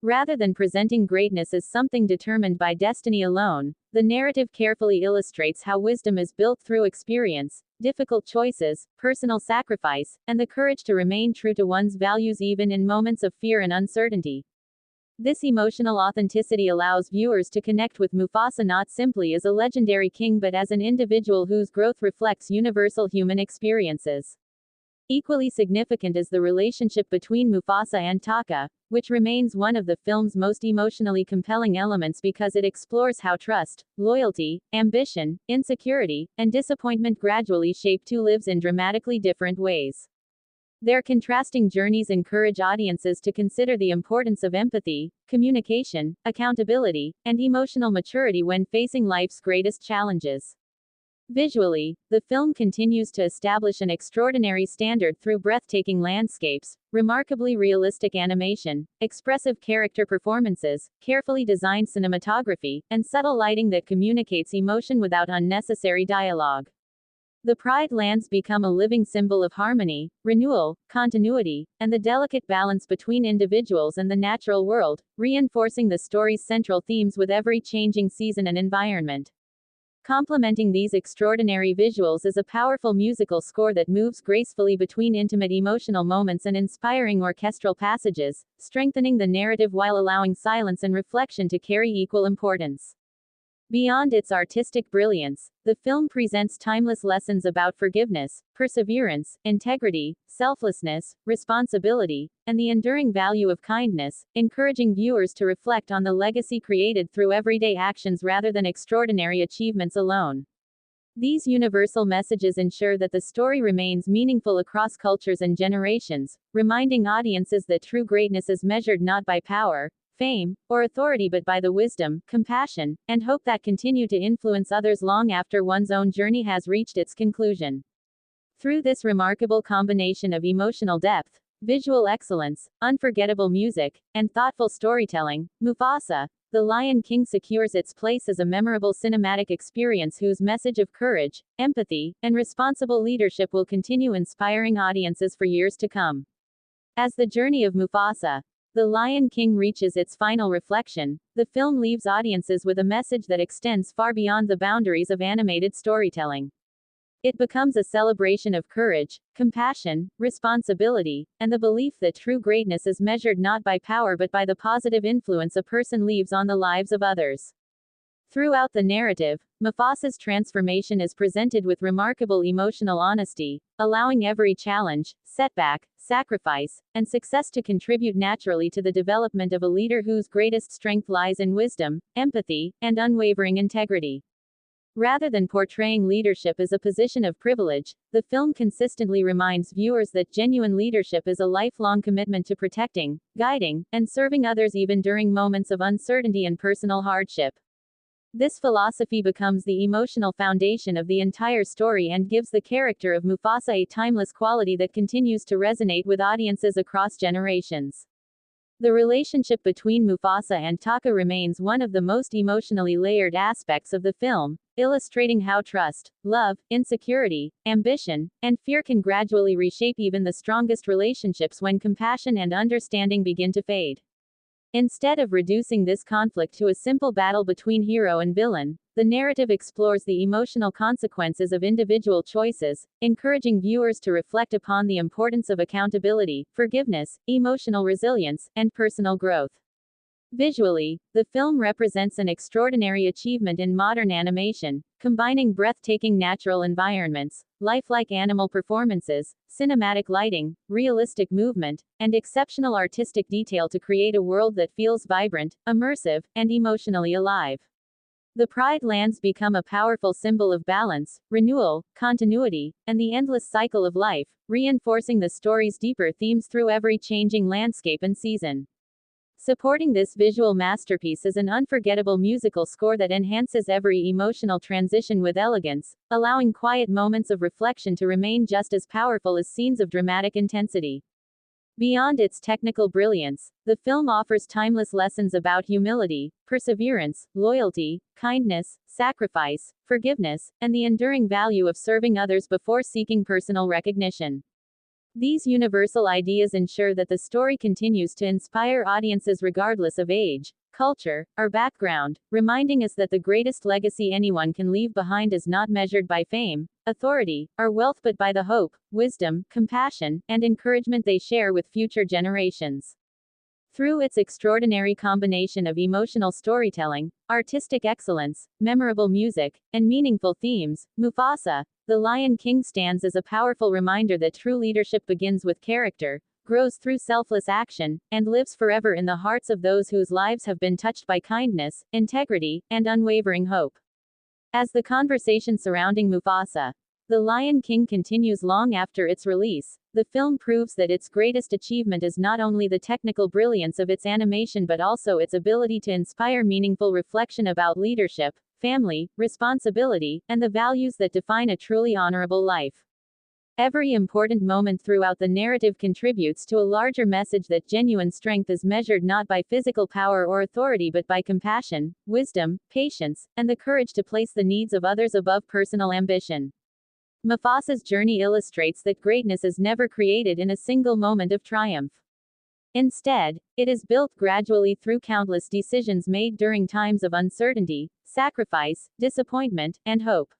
C: Rather than presenting greatness as something determined by destiny alone, the narrative carefully illustrates how wisdom is built through experience, difficult choices, personal sacrifice, and the courage to remain true to one's values even in moments of fear and uncertainty. This emotional authenticity allows viewers to connect with Mufasa not simply as a legendary king but as an individual whose growth reflects universal human experiences. Equally significant is the relationship between Mufasa and Taka, which remains one of the film's most emotionally compelling elements because it explores how trust, loyalty, ambition, insecurity, and disappointment gradually shape two lives in dramatically different ways. Their contrasting journeys encourage audiences to consider the importance of empathy, communication, accountability, and emotional maturity when facing life's greatest challenges. Visually, the film continues to establish an extraordinary standard through breathtaking landscapes, remarkably realistic animation, expressive character performances, carefully designed cinematography, and subtle lighting that communicates emotion without unnecessary dialogue. The Pride Lands become a living symbol of harmony, renewal, continuity, and the delicate balance between individuals and the natural world, reinforcing the story's central themes with every changing season and environment. Complementing these extraordinary visuals is a powerful musical score that moves gracefully between intimate emotional moments and inspiring orchestral passages, strengthening the narrative while allowing silence and reflection to carry equal importance. Beyond its artistic brilliance, the film presents timeless lessons about forgiveness, perseverance, integrity, selflessness, responsibility, and the enduring value of kindness, encouraging viewers to reflect on the legacy created through everyday actions rather than extraordinary achievements alone. These universal messages ensure that the story remains meaningful across cultures and generations, reminding audiences that true greatness is measured not by power, fame, or authority but by the wisdom, compassion, and hope that continue to influence others long after one's own journey has reached its conclusion. Through this remarkable combination of emotional depth, visual excellence, unforgettable music, and thoughtful storytelling, Mufasa, The Lion King secures its place as a memorable cinematic experience whose message of courage, empathy, and responsible leadership will continue inspiring audiences for years to come. As the journey of Mufasa, The Lion King reaches its final reflection, the film leaves audiences with a message that extends far beyond the boundaries of animated storytelling. It becomes a celebration of courage, compassion, responsibility, and the belief that true greatness is measured not by power but by the positive influence a person leaves on the lives of others. Throughout the narrative, Mufasa's transformation is presented with remarkable emotional honesty, allowing every challenge, setback, sacrifice, and success to contribute naturally to the development of a leader whose greatest strength lies in wisdom, empathy, and unwavering integrity. Rather than portraying leadership as a position of privilege, the film consistently reminds viewers that genuine leadership is a lifelong commitment to protecting, guiding, and serving others even during moments of uncertainty and personal hardship. This philosophy becomes the emotional foundation of the entire story and gives the character of Mufasa a timeless quality that continues to resonate with audiences across generations. The relationship between Mufasa and Taka remains one of the most emotionally layered aspects of the film, illustrating how trust, love, insecurity, ambition, and fear can gradually reshape even the strongest relationships when compassion and understanding begin to fade. Instead of reducing this conflict to a simple battle between hero and villain, the narrative explores the emotional consequences of individual choices, encouraging viewers to reflect upon the importance of accountability, forgiveness, emotional resilience, and personal growth. Visually, the film represents an extraordinary achievement in modern animation, combining breathtaking natural environments, lifelike animal performances, cinematic lighting, realistic movement, and exceptional artistic detail to create a world that feels vibrant, immersive, and emotionally alive. The Pride Lands become a powerful symbol of balance, renewal, continuity, and the endless cycle of life, reinforcing the story's deeper themes through every changing landscape and season. Supporting this visual masterpiece is an unforgettable musical score that enhances every emotional transition with elegance, allowing quiet moments of reflection to remain just as powerful as scenes of dramatic intensity. Beyond its technical brilliance, the film offers timeless lessons about humility, perseverance, loyalty, kindness, sacrifice, forgiveness, and the enduring value of serving others before seeking personal recognition. These universal ideas ensure that the story continues to inspire audiences regardless of age, culture, or background, reminding us that the greatest legacy anyone can leave behind is not measured by fame, authority, or wealth but by the hope, wisdom, compassion, and encouragement they share with future generations. Through its extraordinary combination of emotional storytelling, artistic excellence, memorable music, and meaningful themes, Mufasa, The Lion King stands as a powerful reminder that true leadership begins with character, grows through selfless action, and lives forever in the hearts of those whose lives have been touched by kindness, integrity, and unwavering hope. As the conversation surrounding Mufasa, The Lion King continues long after its release, the film proves that its greatest achievement is not only the technical brilliance of its animation but also its ability to inspire meaningful reflection about leadership, family, responsibility, and the values that define a truly honorable life. Every important moment throughout the narrative contributes to a larger message that genuine strength is measured not by physical power or authority but by compassion, wisdom, patience, and the courage to place the needs of others above personal ambition. Mufasa's journey illustrates that greatness is never created in a single moment of triumph. Instead, it is built gradually through countless decisions made during times of uncertainty, sacrifice, disappointment, and hope.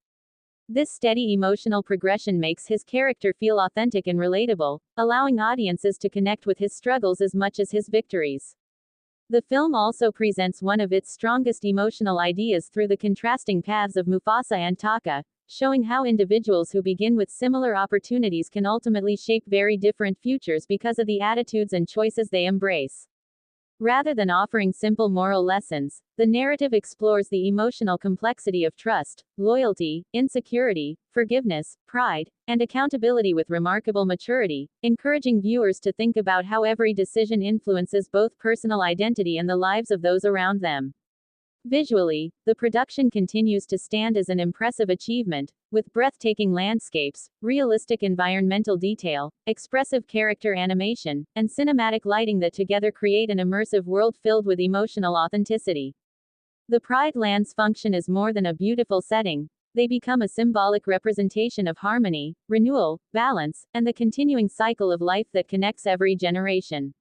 C: This steady emotional progression makes his character feel authentic and relatable, allowing audiences to connect with his struggles as much as his victories. The film also presents one of its strongest emotional ideas through the contrasting paths of Mufasa and Taka, showing how individuals who begin with similar opportunities can ultimately shape very different futures because of the attitudes and choices they embrace. Rather than offering simple moral lessons, the narrative explores the emotional complexity of trust, loyalty, insecurity, forgiveness, pride, and accountability with remarkable maturity, encouraging viewers to think about how every decision influences both personal identity and the lives of those around them. Visually, the production continues to stand as an impressive achievement, with breathtaking landscapes, realistic environmental detail, expressive character animation, and cinematic lighting that together create an immersive world filled with emotional authenticity. The Pride Lands function as more than a beautiful setting. They become a symbolic representation of harmony, renewal, balance, and the continuing cycle of life that connects every generation.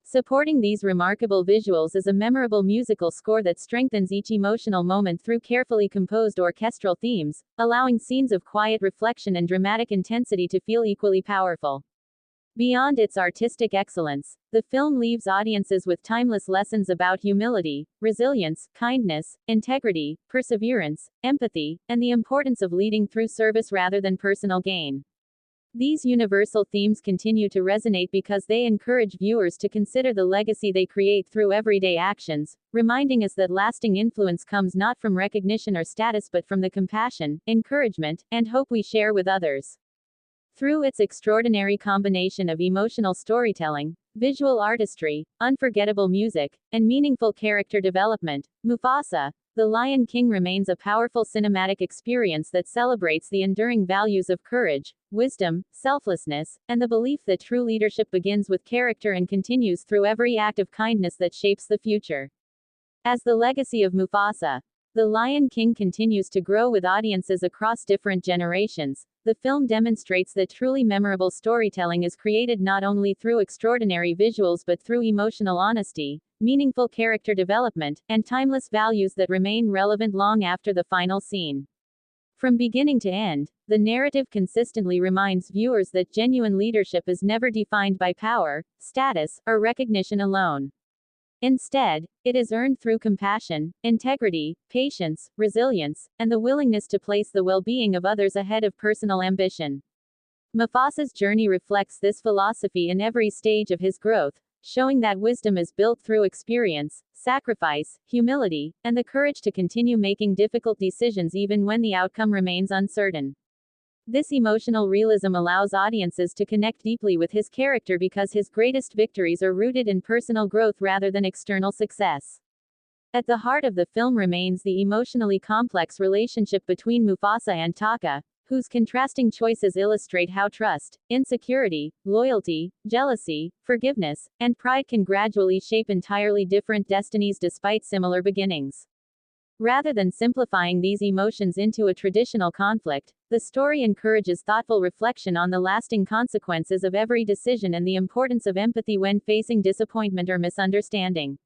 C: Supporting these remarkable visuals is a memorable musical score that strengthens each emotional moment through carefully composed orchestral themes, allowing scenes of quiet reflection and dramatic intensity to feel equally powerful. Beyond its artistic excellence, the film leaves audiences with timeless lessons about humility, resilience, kindness, integrity, perseverance, empathy, and the importance of leading through service rather than personal gain. These universal themes continue to resonate because they encourage viewers to consider the legacy they create through everyday actions, reminding us that lasting influence comes not from recognition or status but from the compassion, encouragement, and hope we share with others. Through its extraordinary combination of emotional storytelling, visual artistry, unforgettable music, and meaningful character development, Mufasa, The Lion King remains a powerful cinematic experience that celebrates the enduring values of courage, wisdom, selflessness, and the belief that true leadership begins with character and continues through every act of kindness that shapes the future. As the legacy of Mufasa, The Lion King continues to grow with audiences across different generations, the film demonstrates that truly memorable storytelling is created not only through extraordinary visuals but through emotional honesty, meaningful character development, and timeless values that remain relevant long after the final scene. From beginning to end, the narrative consistently reminds viewers that genuine leadership is never defined by power, status, or recognition alone. Instead, it is earned through compassion, integrity, patience, resilience, and the willingness to place the well-being of others ahead of personal ambition. Mufasa's journey reflects this philosophy in every stage of his growth, showing that wisdom is built through experience, sacrifice, humility, and the courage to continue making difficult decisions even when the outcome remains uncertain. This emotional realism allows audiences to connect deeply with his character because his greatest victories are rooted in personal growth rather than external success. At the heart of the film remains the emotionally complex relationship between Mufasa and Taka, whose contrasting choices illustrate how trust, insecurity, loyalty, jealousy, forgiveness, and pride can gradually shape entirely different destinies despite similar beginnings. Rather than simplifying these emotions into a traditional conflict, the story encourages thoughtful reflection on the lasting consequences of every decision and the importance of empathy when facing disappointment or misunderstanding.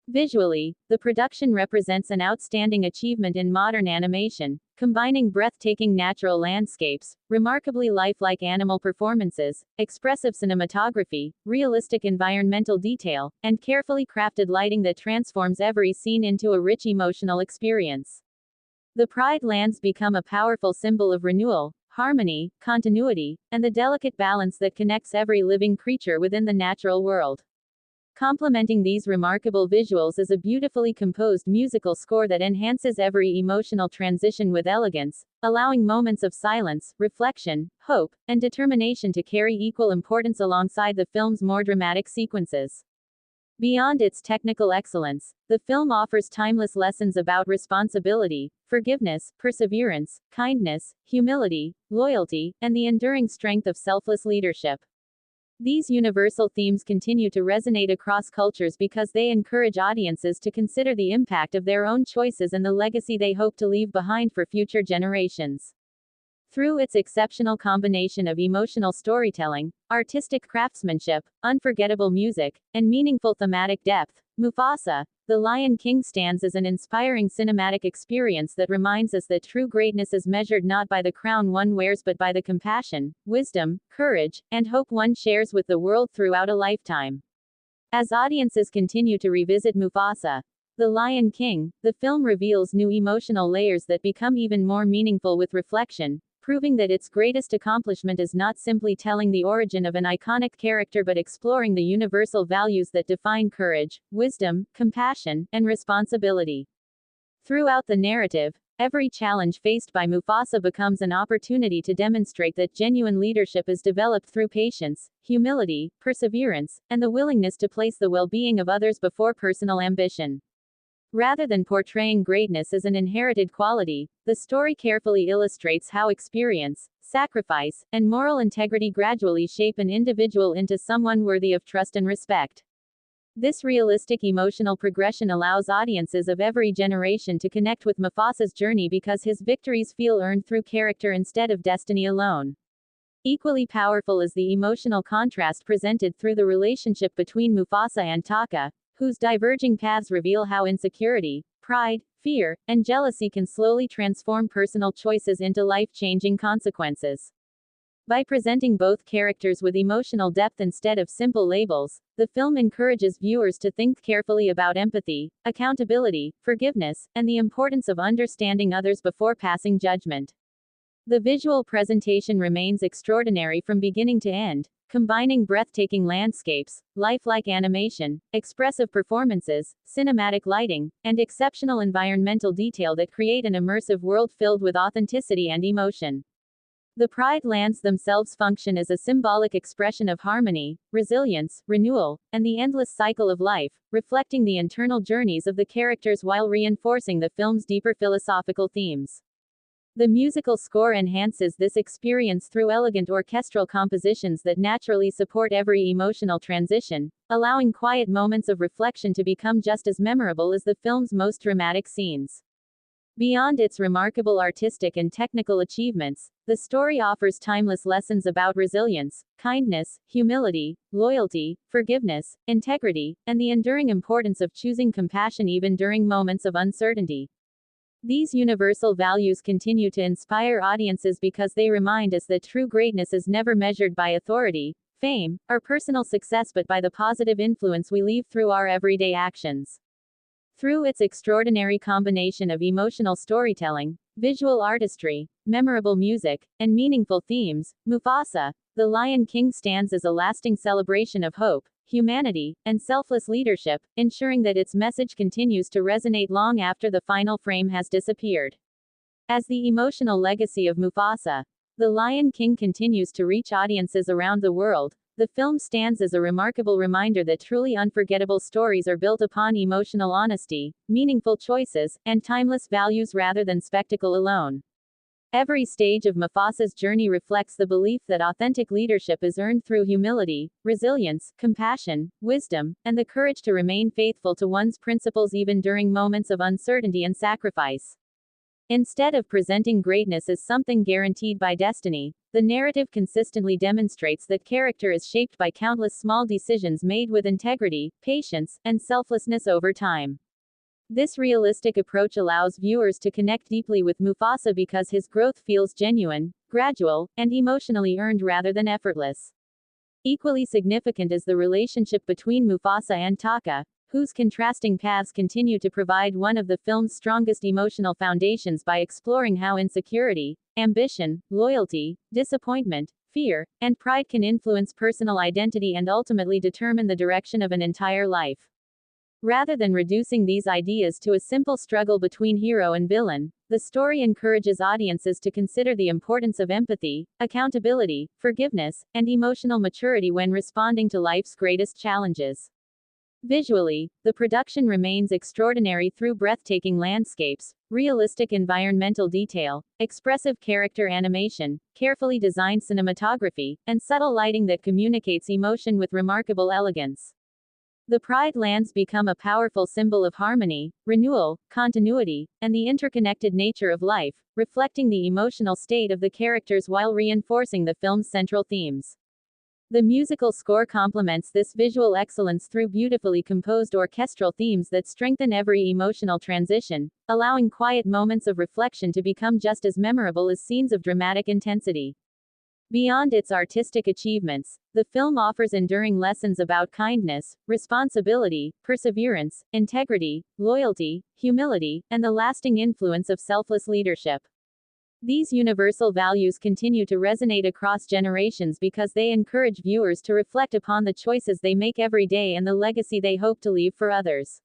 C: Visually, the production represents an outstanding achievement in modern animation, combining breathtaking natural landscapes, remarkably lifelike animal performances, expressive cinematography, realistic environmental detail, and carefully crafted lighting that transforms every scene into a rich emotional experience. The Pride Lands become a powerful symbol of renewal, harmony, continuity, and the delicate balance that connects every living creature within the natural world. Complementing these remarkable visuals is a beautifully composed musical score that enhances every emotional transition with elegance, allowing moments of silence, reflection, hope, and determination to carry equal importance alongside the film's more dramatic sequences. Beyond its technical excellence, the film offers timeless lessons about responsibility, forgiveness, perseverance, kindness, humility, loyalty, and the enduring strength of selfless leadership. These universal themes continue to resonate across cultures because they encourage audiences to consider the impact of their own choices and the legacy they hope to leave behind for future generations. Through its exceptional combination of emotional storytelling, artistic craftsmanship, unforgettable music, and meaningful thematic depth, Mufasa, The Lion King stands as an inspiring cinematic experience that reminds us that true greatness is measured not by the crown one wears but by the compassion, wisdom, courage, and hope one shares with the world throughout a lifetime. As audiences continue to revisit Mufasa, The Lion King, the film reveals new emotional layers that become even more meaningful with reflection, proving that its greatest accomplishment is not simply telling the origin of an iconic character but exploring the universal values that define courage, wisdom, compassion, and responsibility. Throughout the narrative, every challenge faced by Mufasa becomes an opportunity to demonstrate that genuine leadership is developed through patience, humility, perseverance, and the willingness to place the well-being of others before personal ambition. Rather than portraying greatness as an inherited quality, the story carefully illustrates how experience, sacrifice, and moral integrity gradually shape an individual into someone worthy of trust and respect. This realistic emotional progression allows audiences of every generation to connect with Mufasa's journey because his victories feel earned through character instead of destiny alone. Equally powerful is the emotional contrast presented through the relationship between Mufasa and Taka, whose diverging paths reveal how insecurity, pride, fear, and jealousy can slowly transform personal choices into life-changing consequences. By presenting both characters with emotional depth instead of simple labels, the film encourages viewers to think carefully about empathy, accountability, forgiveness, and the importance of understanding others before passing judgment. The visual presentation remains extraordinary from beginning to end, combining breathtaking landscapes, lifelike animation, expressive performances, cinematic lighting, and exceptional environmental detail that create an immersive world filled with authenticity and emotion. The Pride Lands themselves function as a symbolic expression of harmony, resilience, renewal, and the endless cycle of life, reflecting the internal journeys of the characters while reinforcing the film's deeper philosophical themes. The musical score enhances this experience through elegant orchestral compositions that naturally support every emotional transition, allowing quiet moments of reflection to become just as memorable as the film's most dramatic scenes. Beyond its remarkable artistic and technical achievements, the story offers timeless lessons about resilience, kindness, humility, loyalty, forgiveness, integrity, and the enduring importance of choosing compassion even during moments of uncertainty. These universal values continue to inspire audiences because they remind us that true greatness is never measured by authority, fame, or personal success but by the positive influence we leave through our everyday actions. Through its extraordinary combination of emotional storytelling, visual artistry, memorable music, and meaningful themes, Mufasa, the Lion King stands as a lasting celebration of hope, humanity, and selfless leadership, ensuring that its message continues to resonate long after the final frame has disappeared. As the emotional legacy of Mufasa, the Lion King continues to reach audiences around the world, the film stands as a remarkable reminder that truly unforgettable stories are built upon emotional honesty, meaningful choices, and timeless values rather than spectacle alone. Every stage of Mufasa's journey reflects the belief that authentic leadership is earned through humility, resilience, compassion, wisdom, and the courage to remain faithful to one's principles even during moments of uncertainty and sacrifice. Instead of presenting greatness as something guaranteed by destiny, the narrative consistently demonstrates that character is shaped by countless small decisions made with integrity, patience, and selflessness over time. This realistic approach allows viewers to connect deeply with Mufasa because his growth feels genuine, gradual, and emotionally earned rather than effortless. Equally significant is the relationship between Mufasa and Taka, whose contrasting paths continue to provide one of the film's strongest emotional foundations by exploring how insecurity, ambition, loyalty, disappointment, fear, and pride can influence personal identity and ultimately determine the direction of an entire life. Rather than reducing these ideas to a simple struggle between hero and villain, the story encourages audiences to consider the importance of empathy, accountability, forgiveness, and emotional maturity when responding to life's greatest challenges. Visually, the production remains extraordinary through breathtaking landscapes, realistic environmental detail, expressive character animation, carefully designed cinematography, and subtle lighting that communicates emotion with remarkable elegance. The Pride Lands become a powerful symbol of harmony, renewal, continuity, and the interconnected nature of life, reflecting the emotional state of the characters while reinforcing the film's central themes. The musical score complements this visual excellence through beautifully composed orchestral themes that strengthen every emotional transition, allowing quiet moments of reflection to become just as memorable as scenes of dramatic intensity. Beyond its artistic achievements, the film offers enduring lessons about kindness, responsibility, perseverance, integrity, loyalty, humility, and the lasting influence of selfless leadership. These universal values continue to resonate across generations because they encourage viewers to reflect upon the choices they make every day and the legacy they hope to leave for others.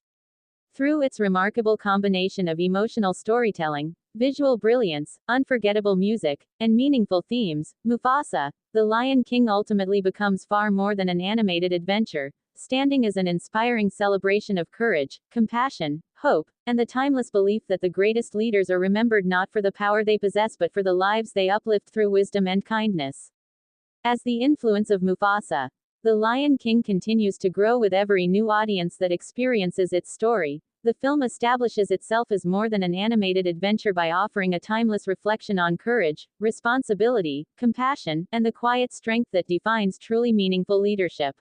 C: Through its remarkable combination of emotional storytelling, visual brilliance, unforgettable music, and meaningful themes, Mufasa, the Lion King ultimately becomes far more than an animated adventure, standing as an inspiring celebration of courage, compassion, hope, and the timeless belief that the greatest leaders are remembered not for the power they possess but for the lives they uplift through wisdom and kindness. As the influence of Mufasa, The Lion King continues to grow with every new audience that experiences its story. The film establishes itself as more than an animated adventure by offering a timeless reflection on courage, responsibility, compassion, and the quiet strength that defines truly meaningful leadership.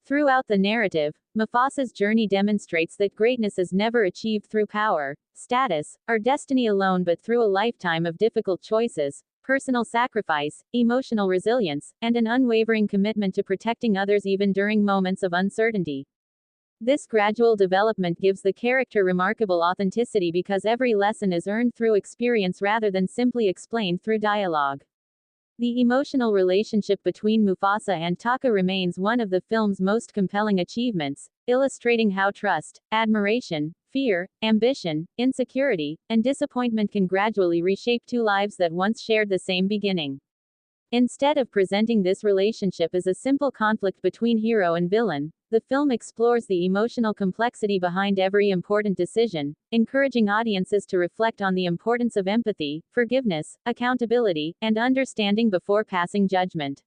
C: Throughout the narrative, Mufasa's journey demonstrates that greatness is never achieved through power, status, or destiny alone but through a lifetime of difficult choices, personal sacrifice, emotional resilience, and an unwavering commitment to protecting others even during moments of uncertainty. This gradual development gives the character remarkable authenticity because every lesson is earned through experience rather than simply explained through dialogue. The emotional relationship between Mufasa and Taka remains one of the film's most compelling achievements, illustrating how trust, admiration, fear, ambition, insecurity, and disappointment can gradually reshape two lives that once shared the same beginning. Instead of presenting this relationship as a simple conflict between hero and villain, the film explores the emotional complexity behind every important decision, encouraging audiences to reflect on the importance of empathy, forgiveness, accountability, and understanding before passing judgment.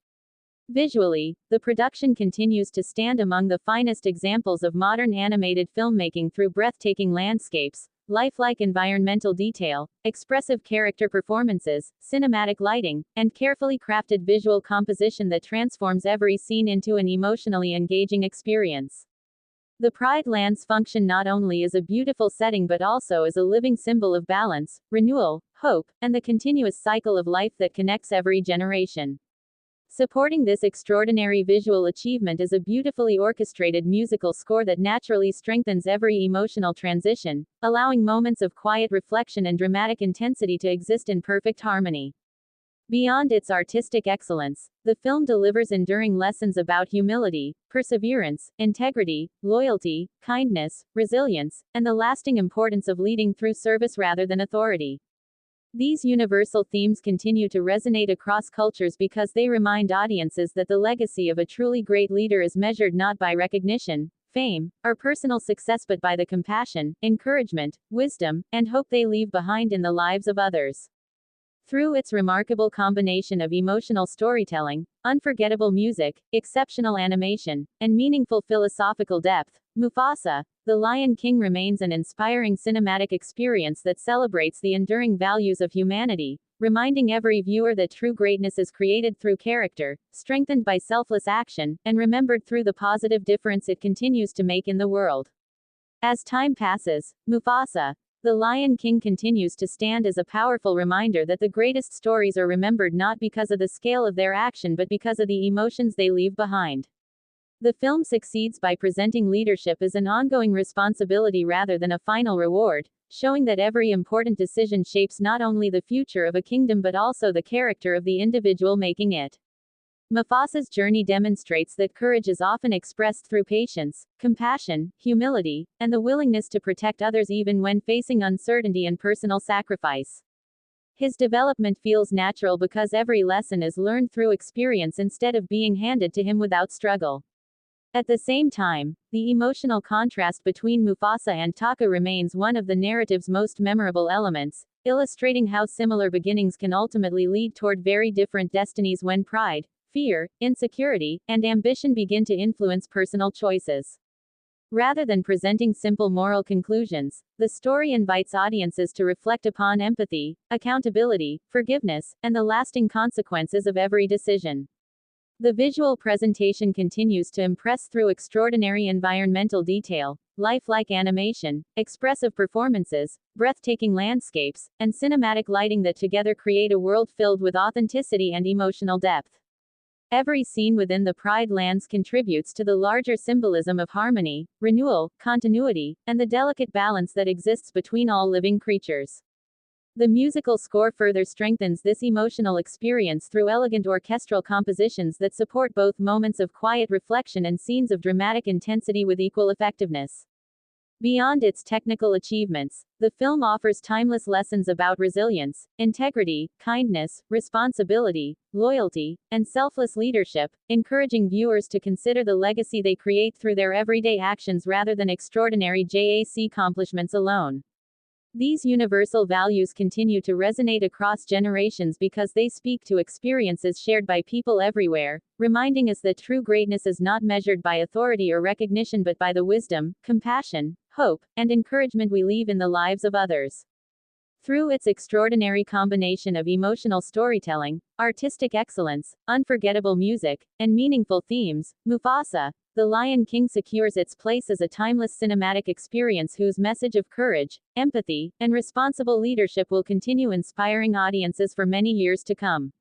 C: Visually, the production continues to stand among the finest examples of modern animated filmmaking through breathtaking landscapes, lifelike environmental detail, expressive character performances, cinematic lighting, and carefully crafted visual composition that transforms every scene into an emotionally engaging experience. The Pride Lands function not only as a beautiful setting but also as a living symbol of balance, renewal, hope, and the continuous cycle of life that connects every generation. Supporting this extraordinary visual achievement is a beautifully orchestrated musical score that naturally strengthens every emotional transition, allowing moments of quiet reflection and dramatic intensity to exist in perfect harmony. Beyond its artistic excellence, the film delivers enduring lessons about humility, perseverance, integrity, loyalty, kindness, resilience, and the lasting importance of leading through service rather than authority. These universal themes continue to resonate across cultures because they remind audiences that the legacy of a truly great leader is measured not by recognition, fame, or personal success but by the compassion, encouragement, wisdom, and hope they leave behind in the lives of others. Through its remarkable combination of emotional storytelling, unforgettable music, exceptional animation, and meaningful philosophical depth, Mufasa, The Lion King remains an inspiring cinematic experience that celebrates the enduring values of humanity, reminding every viewer that true greatness is created through character, strengthened by selfless action, and remembered through the positive difference it continues to make in the world. As time passes, Mufasa, The Lion King continues to stand as a powerful reminder that the greatest stories are remembered not because of the scale of their action but because of the emotions they leave behind. The film succeeds by presenting leadership as an ongoing responsibility rather than a final reward, showing that every important decision shapes not only the future of a kingdom but also the character of the individual making it. Mufasa's journey demonstrates that courage is often expressed through patience, compassion, humility, and the willingness to protect others even when facing uncertainty and personal sacrifice. His development feels natural because every lesson is learned through experience instead of being handed to him without struggle. At the same time, the emotional contrast between Mufasa and Taka remains one of the narrative's most memorable elements, illustrating how similar beginnings can ultimately lead toward very different destinies when pride, fear, insecurity, and ambition begin to influence personal choices. Rather than presenting simple moral conclusions, the story invites audiences to reflect upon empathy, accountability, forgiveness, and the lasting consequences of every decision. The visual presentation continues to impress through extraordinary environmental detail, lifelike animation, expressive performances, breathtaking landscapes, and cinematic lighting that together create a world filled with authenticity and emotional depth. Every scene within the Pride Lands contributes to the larger symbolism of harmony, renewal, continuity, and the delicate balance that exists between all living creatures. The musical score further strengthens this emotional experience through elegant orchestral compositions that support both moments of quiet reflection and scenes of dramatic intensity with equal effectiveness. Beyond its technical achievements, the film offers timeless lessons about resilience, integrity, kindness, responsibility, loyalty, and selfless leadership, encouraging viewers to consider the legacy they create through their everyday actions rather than extraordinary JAC accomplishments alone. These universal values continue to resonate across generations because they speak to experiences shared by people everywhere, reminding us that true greatness is not measured by authority or recognition but by the wisdom, compassion, hope, and encouragement we leave in the lives of others. Through its extraordinary combination of emotional storytelling, artistic excellence, unforgettable music, and meaningful themes, Mufasa, The Lion King secures its place as a timeless cinematic experience whose message of courage, empathy, and responsible leadership will continue inspiring audiences for many years to come.